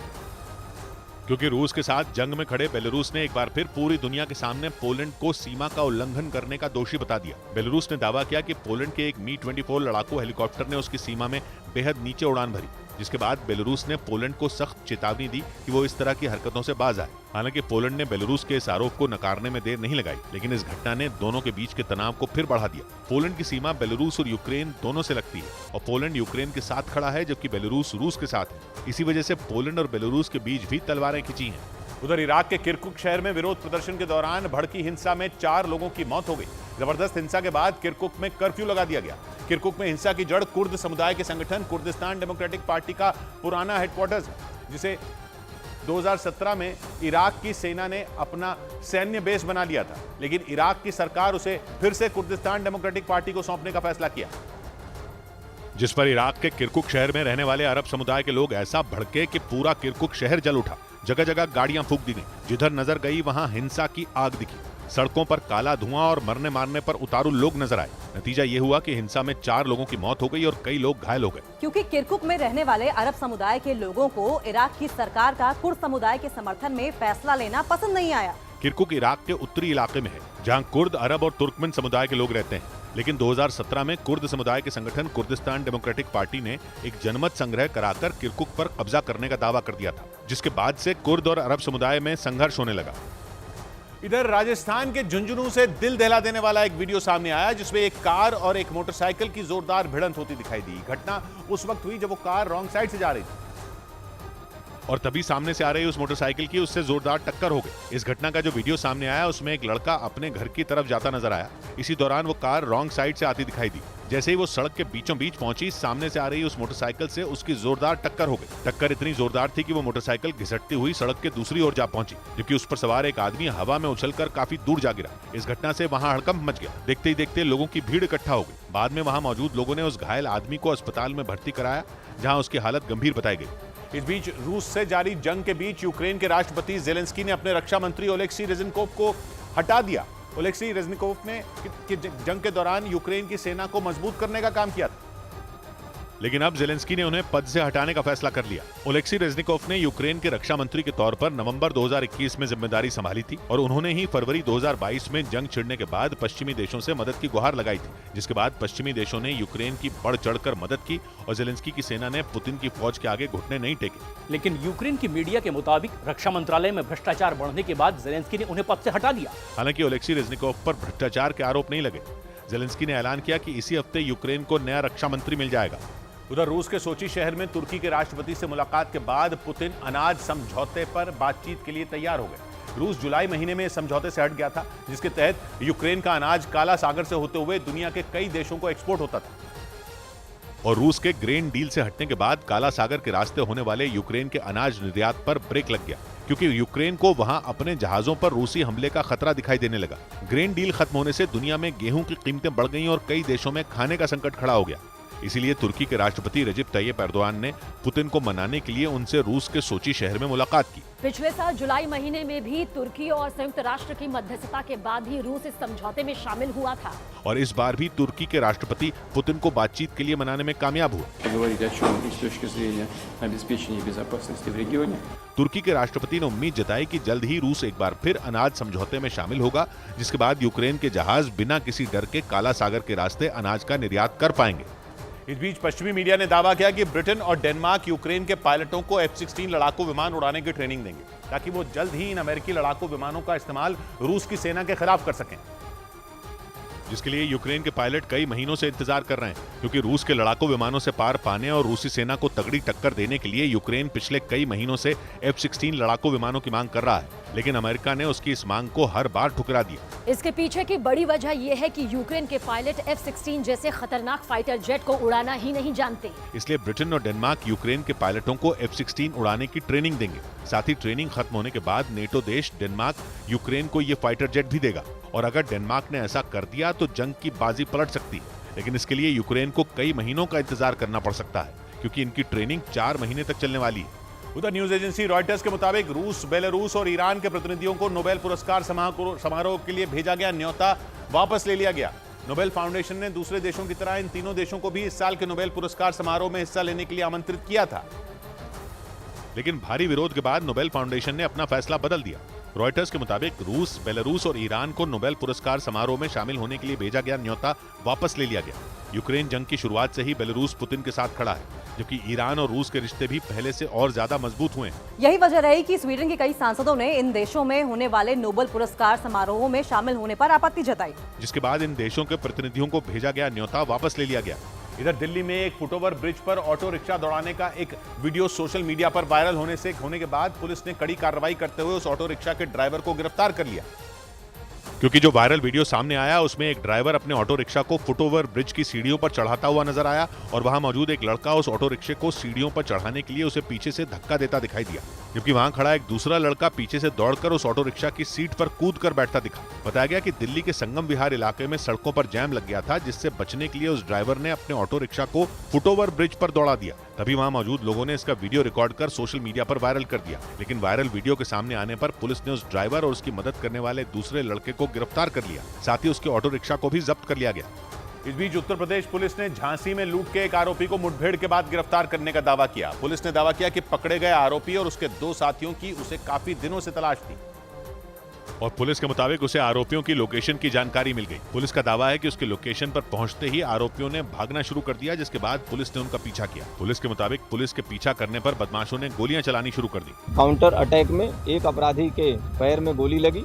क्योंकि रूस के साथ जंग में खड़े बेलारूस ने एक बार फिर पूरी दुनिया के सामने पोलैंड को सीमा का उल्लंघन करने का दोषी बता दिया। बेलारूस ने दावा किया कि पोलैंड के एक मी-24 लड़ाकू हेलीकॉप्टर ने उसकी सीमा में बेहद नीचे उड़ान भरी, जिसके बाद बेलारूस ने पोलैंड को सख्त चेतावनी दी कि वो इस तरह की हरकतों से बाज आए। हालांकि पोलैंड ने बेलारूस के इस आरोप को नकारने में देर नहीं लगाई, लेकिन इस घटना ने दोनों के बीच के तनाव को फिर बढ़ा दिया। पोलैंड की सीमा बेलारूस और यूक्रेन दोनों से लगती है और पोलैंड यूक्रेन के साथ खड़ा है, जबकि बेलारूस रूस के साथ है। इसी वजह से पोलैंड और बेलारूस के बीच भी तलवारें खिंची हैं। उधर इराक के किरकुक शहर में विरोध प्रदर्शन के दौरान भड़की हिंसा में 4 लोगों की मौत हो गई। जबरदस्त हिंसा के बाद किरकुक में कर्फ्यू लगा दिया गया। किरकुक में हिंसा की जड़ कुर्द समुदाय के संगठन कुर्दिस्तान डेमोक्रेटिक पार्टी का पुराना हेडक्वार्टर्स, जिसे 2017 में इराक की सेना ने अपना सैन्य बेस बना लिया था, लेकिन इराक की सरकार उसे फिर से कुर्दिस्तान डेमोक्रेटिक पार्टी को सौंपने का फैसला किया, जिस पर इराक के किरकुक शहर में रहने वाले अरब समुदाय के लोग ऐसा भड़के कि पूरा किरकुक शहर जल उठा। जगह जगह गाड़ियां फूंक दी गई, जिधर नजर गई वहां हिंसा की आग दिखी। सड़कों पर काला धुआं और मरने मारने पर उतारू लोग नजर आए। नतीजा ये हुआ कि हिंसा में 4 लोगों की मौत हो गई और कई लोग घायल हो गए, क्योंकि किरकुक में रहने वाले अरब समुदाय के लोगों को इराक की सरकार का कुर्द समुदाय के समर्थन में फैसला लेना पसंद नहीं आया। किरकुक इराक के उत्तरी इलाके में है, जहां कुर्द, अरब और तुर्कमेन समुदाय के लोग रहते हैं। लेकिन 2017 में कुर्द समुदाय के संगठन कुर्दिस्तान डेमोक्रेटिक पार्टी ने एक जनमत संग्रह कराकर किरकुक पर कब्जा करने का दावा कर दिया था, जिसके बाद से कुर्द और अरब समुदाय में संघर्ष होने लगा। इधर राजस्थान के झुंझुनू से दिल दहला देने वाला एक वीडियो सामने आया, जिसमें एक कार और एक मोटरसाइकिल की जोरदार भिड़ंत होती दिखाई दी। घटना उस वक्त हुई जब वो कार रॉन्ग साइड से जा रही थी और तभी सामने से आ रही उस मोटरसाइकिल की उससे जोरदार टक्कर हो गई। इस घटना का जो वीडियो सामने आया उसमें एक लड़का अपने घर की तरफ जाता नजर आया। इसी दौरान वो कार रॉन्ग साइड से आती दिखाई दी, जैसे ही वो सड़क के बीचों बीच पहुंची, सामने से आ रही उस मोटरसाइकिल से उसकी जोरदार टक्कर हो गई। टक्कर इतनी जोरदार थी कि वो मोटरसाइकिल घिसटती हुई सड़क के दूसरी ओर जा पहुंची, जबकि उस पर सवार एक आदमी हवा में उछलकर काफी दूर जा गिरा। इस घटना से वहां हड़कंप मच गया। देखते ही देखते लोगों की भीड़ इकट्ठा हो गई। बाद में वहां मौजूद लोगों ने उस घायल आदमी को अस्पताल में भर्ती कराया, जहां उसकी हालत गंभीर बताई गई। इस बीच रूस से जारी जंग के बीच यूक्रेन के राष्ट्रपति जेलेंस्की ने अपने रक्षा मंत्री ओलेक्सी रेजनिकोव को हटा दिया। ओलेक्सी रेजनिकोव ने जंग के दौरान यूक्रेन की सेना को मजबूत करने का काम किया था, लेकिन अब जेलेंस्की ने उन्हें पद से हटाने का फैसला कर लिया। ओलेक्सी रेजनिकोव ने यूक्रेन के रक्षा मंत्री के तौर पर नवंबर 2021 में जिम्मेदारी संभाली थी और उन्होंने ही फरवरी 2022 में जंग छिड़ने के बाद पश्चिमी देशों से मदद की गुहार लगाई थी, जिसके बाद पश्चिमी देशों ने यूक्रेन की बढ़ चढ़कर मदद की और जेलेंस्की की सेना ने पुतिन की फौज के आगे घुटने नहीं टेके। लेकिन यूक्रेन की मीडिया के मुताबिक रक्षा मंत्रालय में भ्रष्टाचार बढ़ने के बाद जेलेंस्की ने उन्हें पद से हटा दिया। हालांकि ओलेक्सी रेजनिकोव पर भ्रष्टाचार के आरोप नहीं लगे। जेलेंस्की ने ऐलान किया कि इसी हफ्ते यूक्रेन को नया रक्षा मंत्री मिल जाएगा। उधर रूस के सोची शहर में तुर्की के राष्ट्रपति से मुलाकात के बाद पुतिन अनाज समझौते पर बातचीत के लिए तैयार हो गए। रूस जुलाई महीने में समझौते से हट गया था, जिसके तहत यूक्रेन का अनाज काला सागर से होते हुए दुनिया के कई देशों को एक्सपोर्ट होता था। और रूस के ग्रेन डील से हटने के बाद काला सागर के रास्ते होने वाले यूक्रेन के अनाज निर्यात पर ब्रेक लग गया, क्योंकि यूक्रेन को वहां अपने जहाजों पर रूसी हमले का खतरा दिखाई देने लगा। ग्रेन डील खत्म होने से दुनिया में गेहूं की कीमतें बढ़ गईं और कई देशों में खाने का संकट खड़ा हो गया। इसीलिए तुर्की के राष्ट्रपति रजब तैयब एर्दोआन ने पुतिन को मनाने के लिए उनसे रूस के सोची शहर में मुलाकात की। पिछले साल जुलाई महीने में भी तुर्की और संयुक्त राष्ट्र की मध्यस्थता के बाद ही रूस इस समझौते में शामिल हुआ था और इस बार भी तुर्की के राष्ट्रपति पुतिन को बातचीत के लिए मनाने में कामयाब हुए। तुर्की के राष्ट्रपति ने उम्मीद जताई कि जल्द ही रूस एक बार फिर अनाज समझौते में शामिल होगा, जिसके बाद यूक्रेन के जहाज बिना किसी डर के काला सागर के रास्ते अनाज का निर्यात कर पाएंगे। इस बीच पश्चिमी मीडिया ने दावा किया कि ब्रिटेन और डेनमार्क यूक्रेन के पायलटों को F-16 लड़ाकू विमान उड़ाने की ट्रेनिंग देंगे, ताकि वो जल्द ही इन अमेरिकी लड़ाकू विमानों का इस्तेमाल रूस की सेना के खिलाफ कर सकें, जिसके लिए यूक्रेन के पायलट कई महीनों से इंतजार कर रहे हैं, क्योंकि रूस के लड़ाकू विमानों से पार पाने और रूसी सेना को तगड़ी टक्कर देने के लिए यूक्रेन पिछले कई महीनों से F-16 लड़ाकू विमानों की मांग कर रहा है, लेकिन अमेरिका ने उसकी इस मांग को हर बार ठुकरा दिया। इसके पीछे की बड़ी वजह यह है कि यूक्रेन के पायलट F-16 जैसे खतरनाक फाइटर जेट को उड़ाना ही नहीं जानते। इसलिए ब्रिटेन और डेनमार्क यूक्रेन के पायलटों को F-16 उड़ाने की ट्रेनिंग देंगे। साथ ही ट्रेनिंग खत्म होने के बाद नेटो देश डेनमार्क यूक्रेन को ये फाइटर जेट भी देगा, और अगर डेनमार्क ने ऐसा कर दिया तो जंग की बाजी पलट सकती है, लेकिन इसके लिए यूक्रेन को कई महीनों का इंतजार करना पड़ सकता है, क्योंकि इनकी ट्रेनिंग 4 महीने तक चलने वाली है। उधर न्यूज एजेंसी रॉयटर्स के मुताबिक रूस, बेलारूस और ईरान के प्रतिनिधियों को नोबेल पुरस्कार समारोह के लिए भेजा गया न्योता वापस ले लिया गया। नोबेल फाउंडेशन ने दूसरे देशों की तरह इन तीनों देशों को भी इस साल के नोबेल पुरस्कार समारोह में हिस्सा लेने के लिए आमंत्रित किया था, लेकिन भारी विरोध के बाद नोबेल फाउंडेशन ने अपना फैसला बदल दिया। रॉयटर्स के मुताबिक रूस, बेलारूस और ईरान को नोबेल पुरस्कार समारोह में शामिल होने के लिए भेजा गया न्योता वापस ले लिया गया। यूक्रेन जंग की शुरुआत से ही बेलारूस पुतिन के साथ खड़ा है, जबकि ईरान और रूस के रिश्ते भी पहले से और ज्यादा मजबूत हुए हैं। यही वजह रही कि स्वीडन के कई सांसदों ने इन देशों में होने वाले नोबेल पुरस्कार समारोहों में शामिल होने पर आपत्ति जताई, जिसके बाद इन देशों के प्रतिनिधियों को भेजा गया न्योता वापस ले लिया गया। इधर दिल्ली में एक फुटओवर ब्रिज पर ऑटो रिक्शा दौड़ाने का एक वीडियो सोशल मीडिया पर वायरल होने के बाद पुलिस ने कड़ी कार्रवाई करते हुए उस ऑटो रिक्शा के ड्राइवर को गिरफ्तार कर लिया, क्योंकि जो वायरल वीडियो सामने आया उसमें एक ड्राइवर अपने ऑटो रिक्शा को फुटओवर ब्रिज की सीढ़ियों पर चढ़ाता हुआ नजर आया और वहां मौजूद एक लड़का उस ऑटो रिक्शे को सीढ़ियों पर चढ़ाने के लिए उसे पीछे से धक्का देता दिखाई दिया, जबकि वहां खड़ा एक दूसरा लड़का पीछे से दौड़कर उस ऑटो रिक्शा की सीट पर कूद कर बैठता दिखा। बताया गया कि दिल्ली के संगम विहार इलाके में सड़कों पर जैम लग गया था, जिससे बचने के लिए उस ड्राइवर ने अपने ऑटो रिक्शा को फुटओवर ब्रिज पर दौड़ा दिया। तभी वहां मौजूद लोगों ने इसका वीडियो रिकॉर्ड कर सोशल मीडिया पर वायरल कर दिया, लेकिन वायरल वीडियो के सामने आने पर पुलिस ने उस ड्राइवर और उसकी मदद करने वाले दूसरे लड़के को गिरफ्तार कर लिया, साथ ही उसके ऑटो रिक्शा को भी जब्त कर लिया गया। इस बीच उत्तर प्रदेश पुलिस ने झांसी में लूट के एक आरोपी को मुठभेड़ के बाद गिरफ्तार करने का दावा किया। पुलिस ने दावा किया कि पकड़े गए आरोपी और उसके 2 साथियों की उसे काफी दिनों से तलाश थी और पुलिस के मुताबिक उसे आरोपियों की लोकेशन की जानकारी मिल गई। पुलिस का दावा है कि उसके लोकेशन पर पहुंचते ही आरोपियों ने भागना शुरू कर दिया, जिसके बाद पुलिस ने उनका पीछा किया। पुलिस के मुताबिक पुलिस के पीछा करने पर बदमाशों ने गोलियां चलानी शुरू कर दी। काउंटर अटैक में एक अपराधी के पैर में गोली लगी,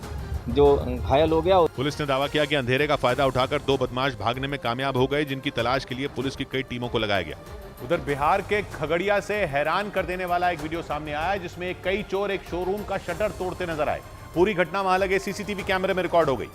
जो घायल हो गया। पुलिस ने दावा किया कि अंधेरे का फायदा उठाकर 2 बदमाश भागने में कामयाब हो गए, जिनकी तलाश के लिए पुलिस की कई टीमों को लगाया गया। उधर बिहार के खगड़िया से हैरान कर देने वाला एक वीडियो सामने आया, जिसमें कई चोर एक शोरूम का शटर तोड़ते नजर आए। पूरी घटना वहां लगे सीसीटीवी कैमरे में रिकॉर्ड हो गई,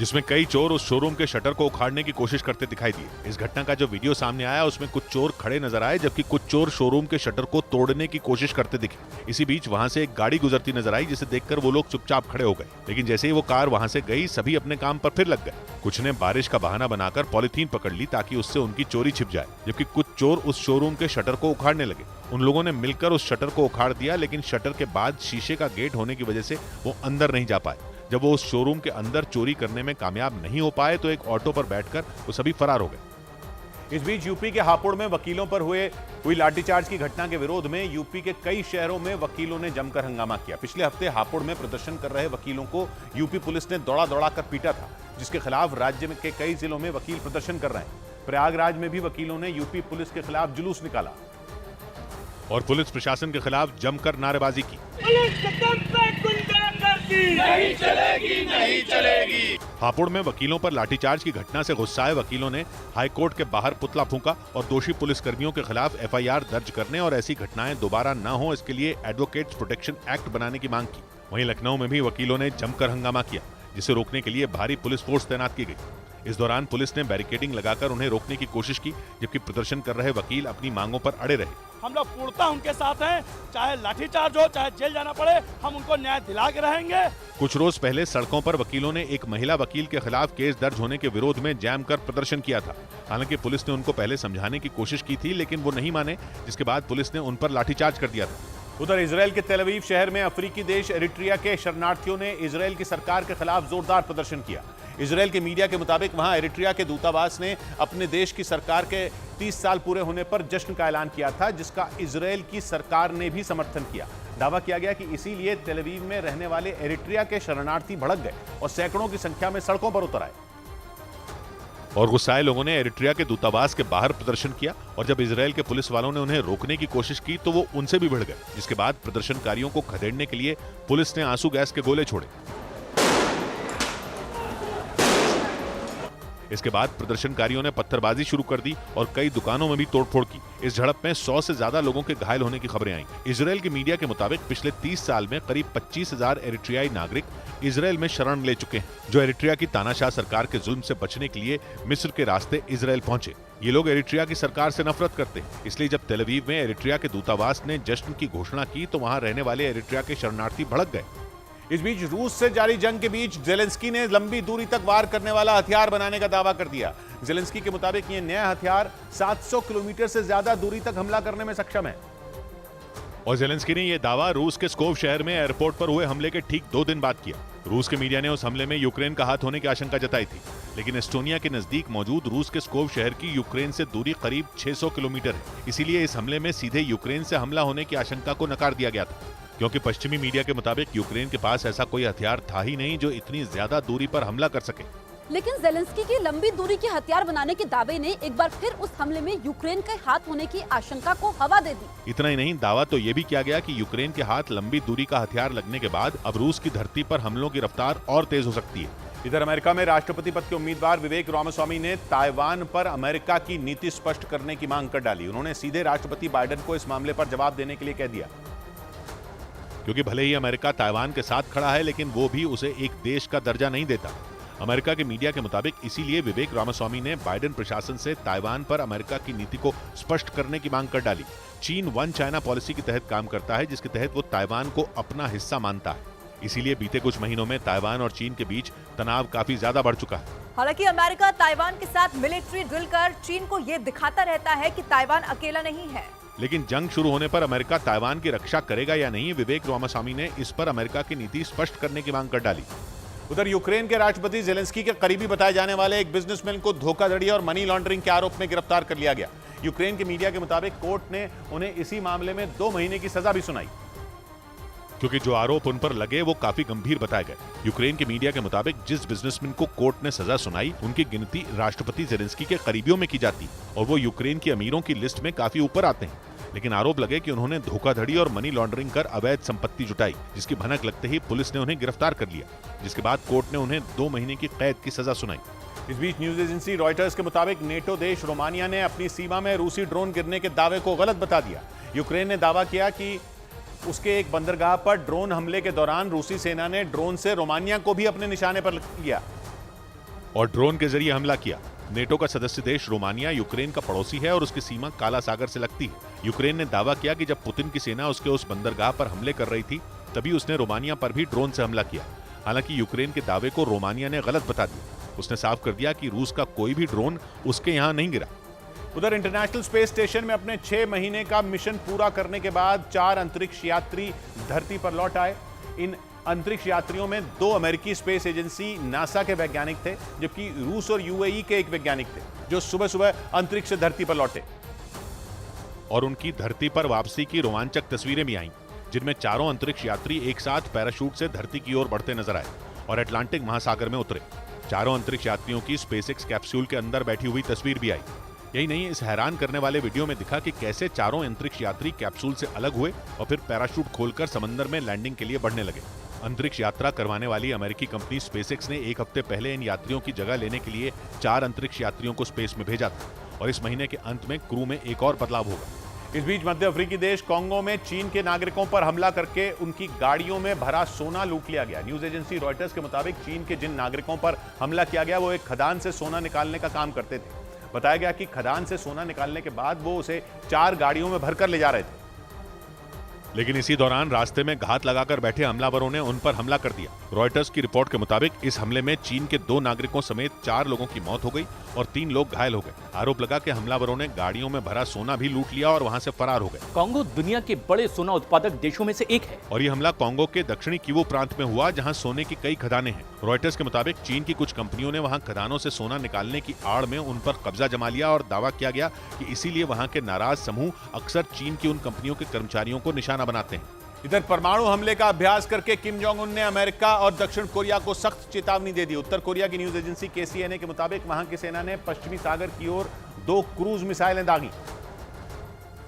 जिसमें कई चोर उस शोरूम के शटर को उखाड़ने की कोशिश करते दिखाई दिए। इस घटना का जो वीडियो सामने आया उसमें कुछ चोर खड़े नजर आए, जबकि कुछ चोर शोरूम के शटर को तोड़ने की कोशिश करते दिखे। इसी बीच वहां से एक गाड़ी गुजरती नजर आई, जिसे देखकर वो लोग चुपचाप खड़े हो गए। लेकिन जैसे ही वो कार वहां से गई, सभी अपने काम पर फिर लग गए। कुछ ने बारिश का बहाना बनाकर पॉलिथीन पकड़ ली ताकि उससे उनकी चोरी छिप जाए, जबकि कुछ चोर उस शोरूम के शटर को उखाड़ने लगे। उन लोगों ने मिलकर उस शटर को उखाड़ दिया, लेकिन शटर के बाद शीशे का गेट होने की वजह से वो अंदर नहीं जा पाए। जब वो उस शोरूम के अंदर चोरी करने में कामयाब नहीं हो पाए तो एक ऑटो पर बैठकर वो सभी फरार हो गए। इस बीच यूपी के हापुड़ में वकीलों पर हुई लाठीचार्ज की घटना के विरोध में यूपी के कई शहरों में वकीलों ने जमकर हंगामा किया। पिछले हफ्ते हापुड़ में प्रदर्शन कर रहे वकीलों को यूपी पुलिस ने दौड़ा कर पीटा था, जिसके खिलाफ राज्य के कई जिलों में वकील प्रदर्शन कर रहे हैं। प्रयागराज में भी वकीलों ने यूपी पुलिस के खिलाफ जुलूस निकाला और पुलिस प्रशासन के खिलाफ जमकर नारेबाजी की। नहीं चलेगी, नहीं चलेगी। हापुड़ में वकीलों पर लाठीचार्ज की घटना से गुस्साए वकीलों ने हाईकोर्ट के बाहर पुतला फूंका और दोषी पुलिसकर्मियों के खिलाफ एफआईआर दर्ज करने और ऐसी घटनाएं दोबारा न हो, इसके लिए एडवोकेट्स प्रोटेक्शन एक्ट बनाने की मांग की। वहीं लखनऊ में भी वकीलों ने जमकर हंगामा किया, जिसे रोकने के लिए भारी पुलिस फोर्स तैनात की गई। इस दौरान पुलिस ने बैरिकेडिंग लगाकर उन्हें रोकने की कोशिश की, जबकि प्रदर्शन कर रहे वकील अपनी मांगों पर अड़े रहे। हम लोग पूर्णतः उनके साथ हैं, चाहे लाठीचार्ज हो, चाहे जेल जाना पड़े, हम उनको न्याय दिला के रहेंगे। कुछ रोज पहले सड़कों पर वकीलों ने एक महिला वकील के खिलाफ केस दर्ज होने के विरोध में जैम कर प्रदर्शन किया था। हालांकि पुलिस ने उनको पहले समझाने की कोशिश की थी, लेकिन वो नहीं माने, जिसके बाद पुलिस ने उन पर लाठीचार्ज कर दिया था। उधर इजराइल के तेल अवीव शहर में अफ्रीकी देश एरिट्रिया के शरणार्थियों ने इजराइल की सरकार के खिलाफ जोरदार प्रदर्शन किया। इजराइल के मीडिया के मुताबिक वहां एरिट्रिया के दूतावास ने अपने देश की सरकार के 30 साल पूरे होने पर जश्न का ऐलान किया था, जिसका इजराइल की सरकार ने भी समर्थन किया। दावा किया गया कि इसीलिए तेल अवीव में रहने वाले एरिट्रिया के शरणार्थी भड़क गए और सैकड़ों की संख्या में सड़कों पर उतर आए और गुस्साए लोगों ने एरिट्रिया के दूतावास के बाहर प्रदर्शन किया। और जब इजराइल के पुलिस वालों ने उन्हें रोकने की कोशिश की तो वो उनसे भी भिड़ गए, जिसके बाद प्रदर्शनकारियों को खदेड़ने के लिए पुलिस ने आंसू गैस के गोले छोड़े। इसके बाद प्रदर्शनकारियों ने पत्थरबाजी शुरू कर दी और कई दुकानों में भी तोड़फोड़ की। इस झड़प में 100 से ज्यादा लोगों के घायल होने की खबरें आईं। इजराइल के मीडिया के मुताबिक पिछले 30 साल में करीब 25,000 एरिट्रियाई नागरिक इजराइल में शरण ले चुके हैं, जो एरिट्रिया की तानाशाह सरकार के जुल्म से बचने के लिए मिस्र के रास्ते इजराइल पहुंचे। ये लोग एरिट्रिया की सरकार से नफरत करते हैं, इसलिए जब तेल अवीव में एरिट्रिया के दूतावास ने जश्न की घोषणा की तो वहां रहने वाले एरिट्रिया के शरणार्थी भड़क गए। इस बीच रूस से जारी जंग के बीच जेलेंस्की ने लंबी दूरी तक वार करने वाला हथियार बनाने का दावा कर दिया। जेलेंस्की के मुताबिक ये नया हथियार 700 किलोमीटर से ज्यादा दूरी तक हमला करने में सक्षम है। और जेलेंस्की ने यह दावा रूस के स्कोव शहर में एयरपोर्ट पर हुए हमले के ठीक 2 दिन बाद किया। रूस के मीडिया ने उस हमले में यूक्रेन का हाथ होने की आशंका जताई थी, लेकिन एस्टोनिया के नजदीक मौजूद रूस के स्कोव शहर की यूक्रेन से दूरी करीब 600 किलोमीटर है। इसीलिए इस हमले में सीधे यूक्रेन से हमला होने की आशंका को नकार दिया गया था, क्योंकि पश्चिमी मीडिया के मुताबिक यूक्रेन के पास ऐसा कोई हथियार था ही नहीं जो इतनी ज्यादा दूरी पर हमला कर सके। लेकिन जेलेंस्की की लंबी दूरी के हथियार बनाने के दावे ने एक बार फिर उस हमले में यूक्रेन के हाथ होने की आशंका को हवा दे दी। इतना ही नहीं, दावा तो ये भी किया गया कि यूक्रेन के हाथ लंबी दूरी का हथियार लगने के बाद अब रूस की धरती पर हमलों की रफ्तार और तेज हो सकती है। इधर अमेरिका में राष्ट्रपति पद के उम्मीदवार विवेक रामास्वामी ने ताइवान पर अमेरिका की नीति स्पष्ट करने की मांग कर डाली। उन्होंने सीधे राष्ट्रपति बाइडेन को इस मामले पर जवाब देने के लिए कह दिया, क्योंकि भले ही अमेरिका ताइवान के साथ खड़ा है, लेकिन वो भी उसे एक देश का दर्जा नहीं देता। अमेरिका के मीडिया के मुताबिक इसीलिए विवेक रामास्वामी ने बाइडेन प्रशासन से ताइवान पर अमेरिका की नीति को स्पष्ट करने की मांग कर डाली। चीन वन चाइना पॉलिसी के तहत काम करता है, जिसके तहत वो ताइवान को अपना हिस्सा मानता है। इसीलिए बीते कुछ महीनों में ताइवान और चीन के बीच तनाव काफी ज्यादा बढ़ चुका है। हालांकि अमेरिका ताइवान के साथ मिलिट्री ड्रिल कर चीन को ये दिखाता रहता है कि ताइवान अकेला नहीं है। लेकिन जंग शुरू होने पर अमेरिका ताइवान की रक्षा करेगा या नहीं, विवेक रामास्वामी ने इस पर अमेरिका की नीति स्पष्ट करने की मांग कर डाली। उधर यूक्रेन के राष्ट्रपति जेलेंस्की के करीबी बताए जाने वाले एक बिजनेसमैन को धोखाधड़ी और मनी लॉन्ड्रिंग के आरोप में गिरफ्तार कर लिया गया। यूक्रेन के मीडिया के मुताबिक कोर्ट ने उन्हें इसी मामले में 2 महीने की सजा भी सुनाई, क्योंकि जो आरोप उन पर लगे वो काफी गंभीर बताए गए। यूक्रेन के मीडिया के मुताबिक जिस बिजनेसमैन को कोर्ट ने सजा सुनाई, उनकी गिनती राष्ट्रपति जेलेंस्की के करीबियों में की जाती और वो यूक्रेन की अमीरों की लिस्ट में काफी ऊपर आते हैं। लेकिन आरोप लगे कि उन्होंने धोखाधड़ी और मनी लॉन्ड्रिंग कर अवैध संपत्ति जुटाई, जिसकी भनक लगते ही पुलिस ने उन्हें गिरफ्तार कर लिया, जिसके बाद कोर्ट ने उन्हें 2 महीने की कैद की सजा सुनाई। इस बीच न्यूज एजेंसी रॉयटर्स के मुताबिक नेटो देश रोमानिया ने अपनी सीमा में रूसी ड्रोन गिरने के दावे को गलत बता दिया। यूक्रेन ने दावा किया कि उसके एक बंदरगाह पर ड्रोन हमले के दौरान रूसी सेना ने ड्रोन से रोमानिया को भी अपने निशाने पर लिया। और ड्रोन के जरिए हमला किया। नेटो का सदस्य देश रोमानिया यूक्रेन का पड़ोसी है और उसकी सीमा काला सागर से लगती है। यूक्रेन ने दावा किया कि जब पुतिन की सेना उसके उस बंदरगाह पर हमले कर रही थी तभी उसने रोमानिया पर भी ड्रोन से हमला किया। हालांकि यूक्रेन के दावे को रोमानिया ने गलत बता दिया। उसने साफ कर दिया कि रूस का कोई भी ड्रोन उसके यहां नहीं गिरा। उधर इंटरनेशनल स्पेस स्टेशन में अपने 6 महीने का मिशन पूरा करने के बाद 4 अंतरिक्ष यात्री धरती पर लौट आए। इन अंतरिक्ष यात्रियों में 2 अमेरिकी स्पेस एजेंसी नासा के वैज्ञानिक थे, जबकि रूस और यूएई के एक वैज्ञानिक थे जो सुबह सुबह अंतरिक्ष से धरती पर लौटे और उनकी धरती पर वापसी की रोमांचक तस्वीरें भी आईं, जिनमें चारों अंतरिक्ष यात्री एक साथ पैराशूट से धरती की ओर बढ़ते नजर आए और अटलांटिक महासागर में उतरे। चारों अंतरिक्ष यात्रियों की स्पेसएक्स कैप्सूल के अंदर बैठी हुई तस्वीर भी आई। यही नहीं, इस हैरान करने वाले वीडियो में दिखा कि कैसे चारों अंतरिक्ष यात्री कैप्सूल से अलग हुए और फिर पैराशूट खोलकर समंदर में लैंडिंग के लिए बढ़ने लगे। अंतरिक्ष यात्रा करवाने वाली अमेरिकी कंपनी स्पेसएक्स ने एक हफ्ते पहले इन यात्रियों की जगह लेने के लिए 4 अंतरिक्ष यात्रियों को स्पेस में भेजा था और इस महीने के अंत में क्रू में एक और बदलाव होगा। इस बीच मध्य अफ्रीकी देश कांगो में चीन के नागरिकों पर हमला करके उनकी गाड़ियों में भरा सोना लूट लिया गया। न्यूज एजेंसी रॉयटर्स के मुताबिक चीन के जिन नागरिकों पर हमला किया गया वो एक खदान से सोना निकालने का काम करते थे। बताया गया कि खदान से सोना निकालने के बाद वो उसे 4 गाड़ियों में भरकर ले जा रहे थे, लेकिन इसी दौरान रास्ते में घात लगाकर बैठे हमलावरों ने उन पर हमला कर दिया। रॉयटर्स की रिपोर्ट के मुताबिक इस हमले में चीन के 2 नागरिकों समेत 4 लोगों की मौत हो गई और 3 लोग घायल हो गए। आरोप लगा कि हमलावरों ने गाड़ियों में भरा सोना भी लूट लिया और वहां से फरार हो गए। कांगो दुनिया के बड़े सोना उत्पादक देशों में से एक है और ये हमला कांगो के दक्षिणी किवू प्रांत में हुआ, जहां सोने की कई खदानें हैं। रॉयटर्स के मुताबिक चीन की कुछ कंपनियों ने वहां खदानों से सोना निकालने की आड़ में उन पर कब्जा जमा लिया और दावा किया गया कि इसीलिए वहां के नाराज समूह अक्सर चीन की उन कंपनियों के कर्मचारियों को निशाना बनाते हैं। इधर परमाणु हमले का अभ्यास करके किम जोंग उन ने अमेरिका और दक्षिण कोरिया को सख्त चेतावनी दे दी। उत्तर कोरिया की न्यूज एजेंसी KCNA के मुताबिक वहां की सेना ने पश्चिमी सागर की ओर 2 क्रूज मिसाइलें दागी,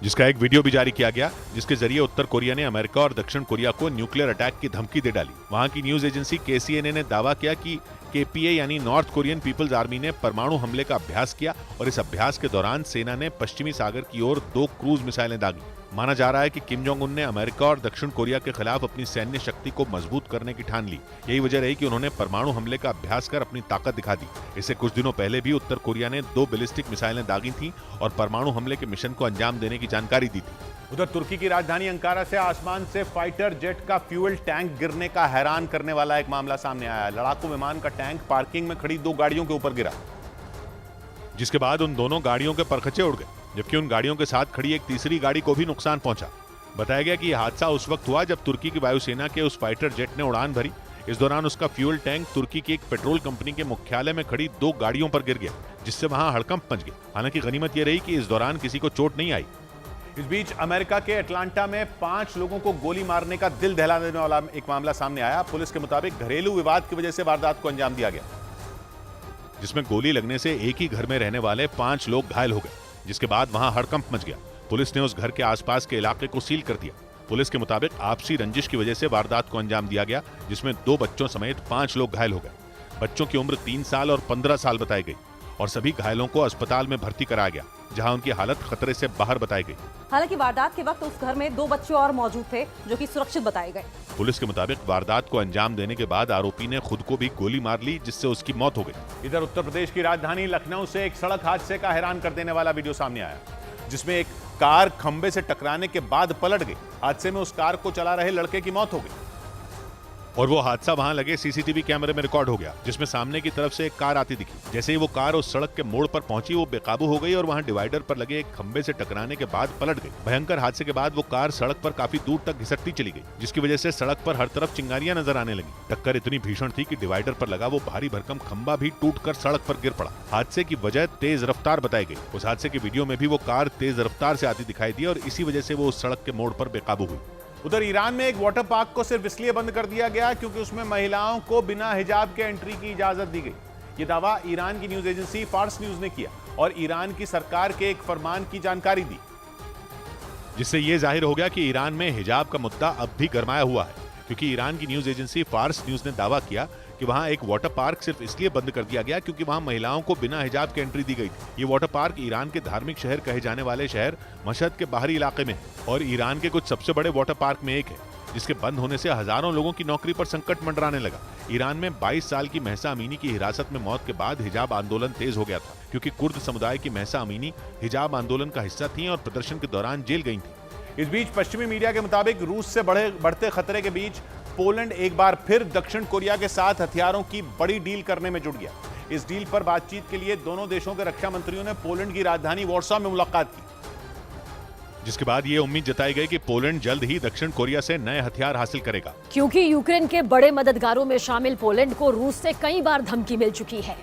जिसका एक वीडियो भी जारी किया गया, जिसके जरिए उत्तर कोरिया ने अमेरिका और दक्षिण कोरिया को न्यूक्लियर अटैक की धमकी दे डाली। वहां की न्यूज एजेंसी KCNA ने दावा किया कि KPA यानी नॉर्थ कोरियन पीपल्स आर्मी ने परमाणु हमले का अभ्यास किया और इस अभ्यास के दौरान सेना ने पश्चिमी सागर की ओर 2 क्रूज मिसाइलें दागी। माना जा रहा है कि किम जोंग उन ने अमेरिका और दक्षिण कोरिया के खिलाफ अपनी सैन्य शक्ति को मजबूत करने की ठान ली। यही वजह रही कि उन्होंने परमाणु हमले का अभ्यास कर अपनी ताकत दिखा दी। इससे कुछ दिनों पहले भी उत्तर कोरिया ने 2 बैलिस्टिक मिसाइलें दागी थीं और परमाणु हमले के मिशन को अंजाम देने की जानकारी दी थी। उधर तुर्की की राजधानी अंकारा से आसमान से फाइटर जेट का फ्यूल टैंक गिरने का हैरान करने वाला एक मामला सामने आया। लड़ाकू विमान का टैंक पार्किंग में खड़ी 2 गाड़ियों के ऊपर गिरा, जिसके बाद उन दोनों गाड़ियों के परखचे उड़ गए, जबकि उन गाड़ियों के साथ खड़ी एक तीसरी गाड़ी को भी नुकसान पहुंचा। बताया गया कि यह हादसा उस वक्त हुआ जब तुर्की की वायुसेना के उस फाइटर जेट ने उड़ान भरी। इस दौरान उसका फ्यूल टैंक तुर्की की एक पेट्रोल कंपनी के मुख्यालय में खड़ी 2 गाड़ियों पर गिर गया, जिससे वहां हड़कंप मच गया। हालांकि गनीमत यह रही कि इस दौरान किसी को चोट नहीं आई। इस बीच अमेरिका के अटलांटा में 5 लोगों को गोली मारने का दिल दहला देने वाला एक मामला सामने आया। पुलिस के मुताबिक घरेलू विवाद की वजह से वारदात को अंजाम दिया गया, जिसमें गोली लगने से एक ही घर में रहने वाले 5 लोग घायल हो गए, जिसके बाद वहां हड़कंप मच गया। पुलिस ने उस घर के आसपास के इलाके को सील कर दिया। पुलिस के मुताबिक आपसी रंजिश की वजह से वारदात को अंजाम दिया गया, जिसमें 2 बच्चों समेत 5 लोग घायल हो गए। बच्चों की उम्र 3 साल और 15 साल बताई गई और सभी घायलों को अस्पताल में भर्ती कराया गया, जहां उनकी हालत खतरे से बाहर बताई गई। हालांकि वारदात के वक्त उस घर में 2 बच्चे और मौजूद थे, जो कि सुरक्षित बताए गए। पुलिस के मुताबिक वारदात को अंजाम देने के बाद आरोपी ने खुद को भी गोली मार ली, जिससे उसकी मौत हो गई। इधर उत्तर प्रदेश की राजधानी लखनऊ से एक सड़क हादसे का हैरान कर देने वाला वीडियो सामने आया, जिसमें एक कार खंबे से टकराने के बाद पलट गई। हादसे में उस कार को चला रहे लड़के की मौत हो गई और वो हादसा वहां लगे CCTV कैमरे में रिकॉर्ड हो गया, जिसमें सामने की तरफ से एक कार आती दिखी। जैसे ही वो कार उस सड़क के मोड़ पर पहुंची, वो बेकाबू हो गई और वहां डिवाइडर पर लगे एक खंबे से टकराने के बाद पलट गई। भयंकर हादसे के बाद वो कार सड़क पर काफी दूर तक घिसटती चली गई, जिसकी वजह से सड़क पर हर तरफ चिंगारियां नजर आने लगी। टक्कर इतनी भीषण थी कि डिवाइडर पर लगा वो भारी भरकम खंबा भी टूटकर सड़क पर गिर पड़ा। हादसे की वजह तेज रफ्तार बताई गई। उस हादसे के वीडियो में भी वो कार तेज रफ्तार से आती दिखाई दी और इसी वजह से वो उस सड़क के मोड़ पर बेकाबू हुई। उधर ईरान में एक वाटर पार्क को सिर्फ इसलिए बंद कर दिया गया क्योंकि उसमें महिलाओं को बिना हिजाब के एंट्री की इजाजत दी गई। ये दावा ईरान की न्यूज एजेंसी फार्स न्यूज ने किया और ईरान की सरकार के एक फरमान की जानकारी दी, जिससे यह जाहिर हो गया कि ईरान में हिजाब का मुद्दा अब भी गरमाया हुआ है, क्योंकि ईरान की न्यूज एजेंसी फार्स न्यूज ने दावा किया कि वहां एक वाटर पार्क सिर्फ इसलिए बंद कर दिया गया क्योंकि वहां महिलाओं को बिना हिजाब के एंट्री दी गई थी। ये वाटर पार्क ईरान के धार्मिक शहर कहे जाने वाले शहर मशहद के बाहरी इलाके में है और ईरान के कुछ सबसे बड़े वाटर पार्क में एक है। जिसके बंद होने से हजारों लोगों की नौकरी पर संकट मंडराने लगा। ईरान में 22 साल की महसा अमीनी की हिरासत में मौत के बाद हिजाब आंदोलन तेज हो गया था, क्योंकि कुर्द समुदाय की महसा अमीनी हिजाब आंदोलन का हिस्सा थी और प्रदर्शन के दौरान जेल गई थी। इस बीच पश्चिमी मीडिया के मुताबिक रूस से बढ़ते खतरे के बीच पोलैंड एक बार फिर दक्षिण कोरिया के साथ हथियारों की बड़ी डील करने में जुट गया। इस डील पर बातचीत के लिए दोनों देशों के रक्षा मंत्रियों ने पोलैंड की राजधानी वॉर्सो में मुलाकात की, जिसके बाद ये उम्मीद जताई गई कि पोलैंड जल्द ही दक्षिण कोरिया से नए हथियार हासिल करेगा, क्योंकि यूक्रेन के बड़े मददगारों में शामिल पोलैंड को रूस से कई बार धमकी मिल चुकी है।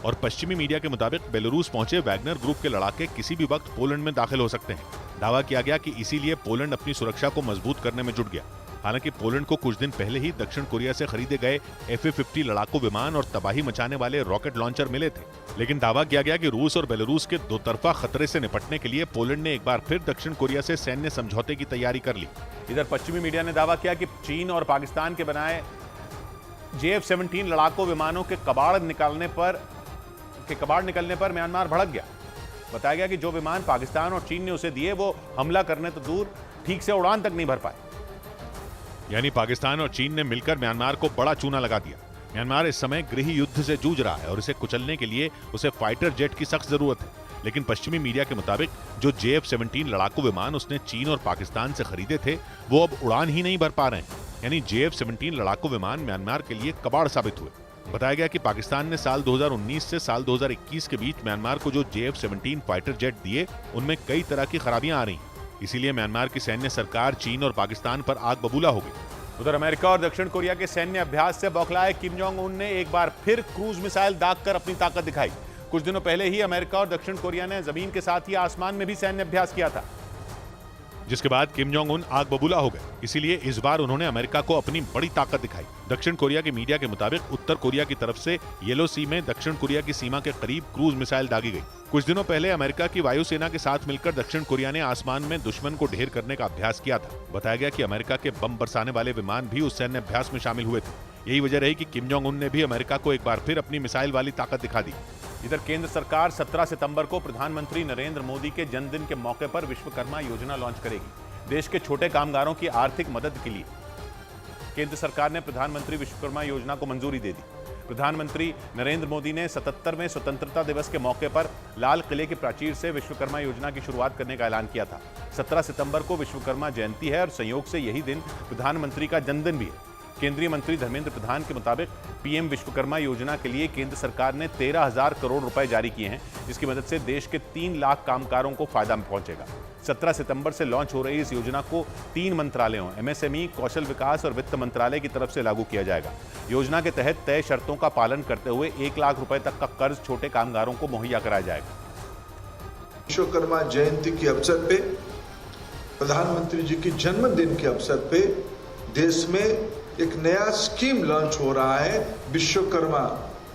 और पश्चिमी मीडिया के मुताबिक बेलारूस पहुंचे वैगनर ग्रुप के लड़ाके किसी भी वक्त पोलैंड में दाखिल हो सकते हैं। दावा किया गया कि इसीलिए पोलैंड अपनी सुरक्षा को मजबूत करने में जुट गया। हालांकि पोलैंड को कुछ दिन पहले ही दक्षिण कोरिया से खरीदे गए F-50 लड़ाकू विमान और तबाही मचाने वाले रॉकेट लॉन्चर मिले थे, लेकिन दावा किया गया कि रूस और बेलारूस के दो तरफा खतरे से निपटने के लिए पोलैंड ने एक बार फिर दक्षिण कोरिया से सैन्य समझौते की तैयारी कर ली। इधर पश्चिमी मीडिया ने दावा किया कि चीन और पाकिस्तान के बनाए JF-17 लड़ाकू विमानों के कबाड़ निकलने पर म्यांमार भड़क गया। बताया गया कि जो विमान पाकिस्तान और चीन ने उसे दिए वो हमला करने तो दूर ठीक से उड़ान तक नहीं भर पाए। यानी पाकिस्तान और चीन ने मिलकर म्यांमार को बड़ा चूना लगा दिया। म्यांमार इस समय गृह युद्ध से जूझ रहा है और इसे कुचलने के लिए उसे फाइटर जेट की सख्त जरूरत है। लेकिन पश्चिमी मीडिया के मुताबिक जो JF-17 लड़ाकू विमान उसने चीन और पाकिस्तान से खरीदे थे वो अब उड़ान ही नहीं भर पा रहे हैं। यानी JF-17 लड़ाकू विमान म्यांमार के लिए कबाड़ साबित हुए। बताया गया कि पाकिस्तान ने साल 2019 से साल 2021 के बीच म्यांमार को जो JF-17 फाइटर जेट दिए उनमें कई तरह की खराबियां आ रही, इसीलिए म्यांमार की सैन्य सरकार चीन और पाकिस्तान पर आग बबूला हो गई। उधर अमेरिका और दक्षिण कोरिया के सैन्य अभ्यास से बौखलाए किम जोंग उन ने एक बार फिर क्रूज मिसाइल दागकर अपनी ताकत दिखाई। कुछ दिनों पहले ही अमेरिका और दक्षिण कोरिया ने जमीन के साथ ही आसमान में भी सैन्य अभ्यास किया था, जिसके बाद किम जोंग उन आग बबूला हो गए। इसीलिए इस बार उन्होंने अमेरिका को अपनी बड़ी ताकत दिखाई। दक्षिण कोरिया की मीडिया के मुताबिक उत्तर कोरिया की तरफ से येलो सी में दक्षिण कोरिया की सीमा के करीब क्रूज मिसाइल दागी गई। कुछ दिनों पहले अमेरिका की वायुसेना के साथ मिलकर दक्षिण कोरिया ने आसमान में दुश्मन को ढेर करने का अभ्यास किया था। बताया गया कि अमेरिका के बम बरसाने वाले विमान भी उस सैन्य अभ्यास में शामिल हुए थे। यही वजह रही कि किम जोंग उन ने भी अमेरिका को एक बार फिर अपनी मिसाइल वाली ताकत दिखा दी। इधर केंद्र सरकार 17 सितंबर को प्रधानमंत्री नरेंद्र मोदी के जन्मदिन के मौके पर विश्वकर्मा योजना लॉन्च करेगी। देश के छोटे कामगारों की आर्थिक मदद के लिए केंद्र सरकार ने प्रधानमंत्री विश्वकर्मा योजना को मंजूरी दे दी। प्रधानमंत्री नरेंद्र मोदी ने 77वें स्वतंत्रता दिवस के मौके पर लाल किले के प्राचीर से विश्वकर्मा योजना की शुरुआत करने का ऐलान किया था। 17 सितंबर को विश्वकर्मा जयंती है और संयोग से यही दिन प्रधानमंत्री का जन्मदिन भी है। केंद्रीय मंत्री धर्मेंद्र प्रधान के मुताबिक पीएम विश्वकर्मा योजना के लिए केंद्र सरकार ने 13,000 करोड़ रुपए जारी किए हैं, जिसकी मदद से देश के 3 लाख कामगारों को फायदा पहुंचेगा। 17 सितंबर से लॉन्च हो रही इस योजना को 3 मंत्रालयों MSME, कौशल विकास और वित्त मंत्रालय की तरफ से लागू किया जाएगा। योजना के तहत तय शर्तों का पालन करते हुए 1 लाख रुपए तक का कर्ज छोटे कामगारों को मुहैया कराया जाएगा। विश्वकर्मा जयंती के अवसर पे, प्रधानमंत्री जी के जन्मदिन के अवसर पे देश में एक नया स्कीम लॉन्च हो रहा है, विश्वकर्मा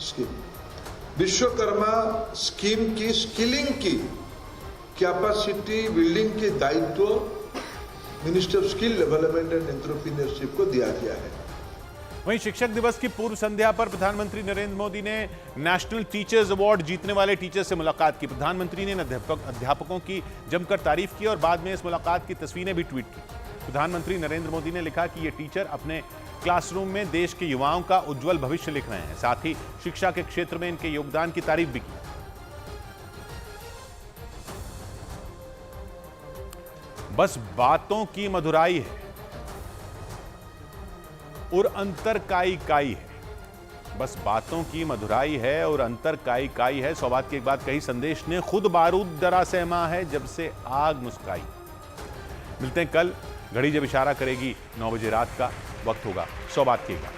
स्कीम। विश्वकर्मा स्कीम की स्किलिंग की कैपेसिटी बिल्डिंग के दायित्व minister of skill development and entrepreneurship को दिया गया है। वहीं शिक्षक दिवस की पूर्व संध्या पर प्रधानमंत्री नरेंद्र मोदी ने नेशनल टीचर्स अवार्ड जीतने वाले टीचर्स से मुलाकात की। प्रधानमंत्री ने अध्यापकों की जमकर तारीफ की और बाद में इस मुलाकात की तस्वीरें भी ट्वीट की। प्रधानमंत्री नरेंद्र मोदी ने लिखा कि ये टीचर अपने क्लासरूम में देश के युवाओं का उज्जवल भविष्य लिख रहे हैं। साथ ही शिक्षा के क्षेत्र में इनके योगदान की तारीफ भी की। बस बातों की मधुराई है और अंतर काई काई है। बस बातों की मधुराई है और अंतर काई काई है। सौभाग्य की एक बात कही संदेश ने, खुद बारूद डरा सहमा है जब से आग मुस्काई। मिलते हैं कल, घड़ी जब इशारा करेगी 9 बजे रात का। वक्त होगा 100 बात की एक बात।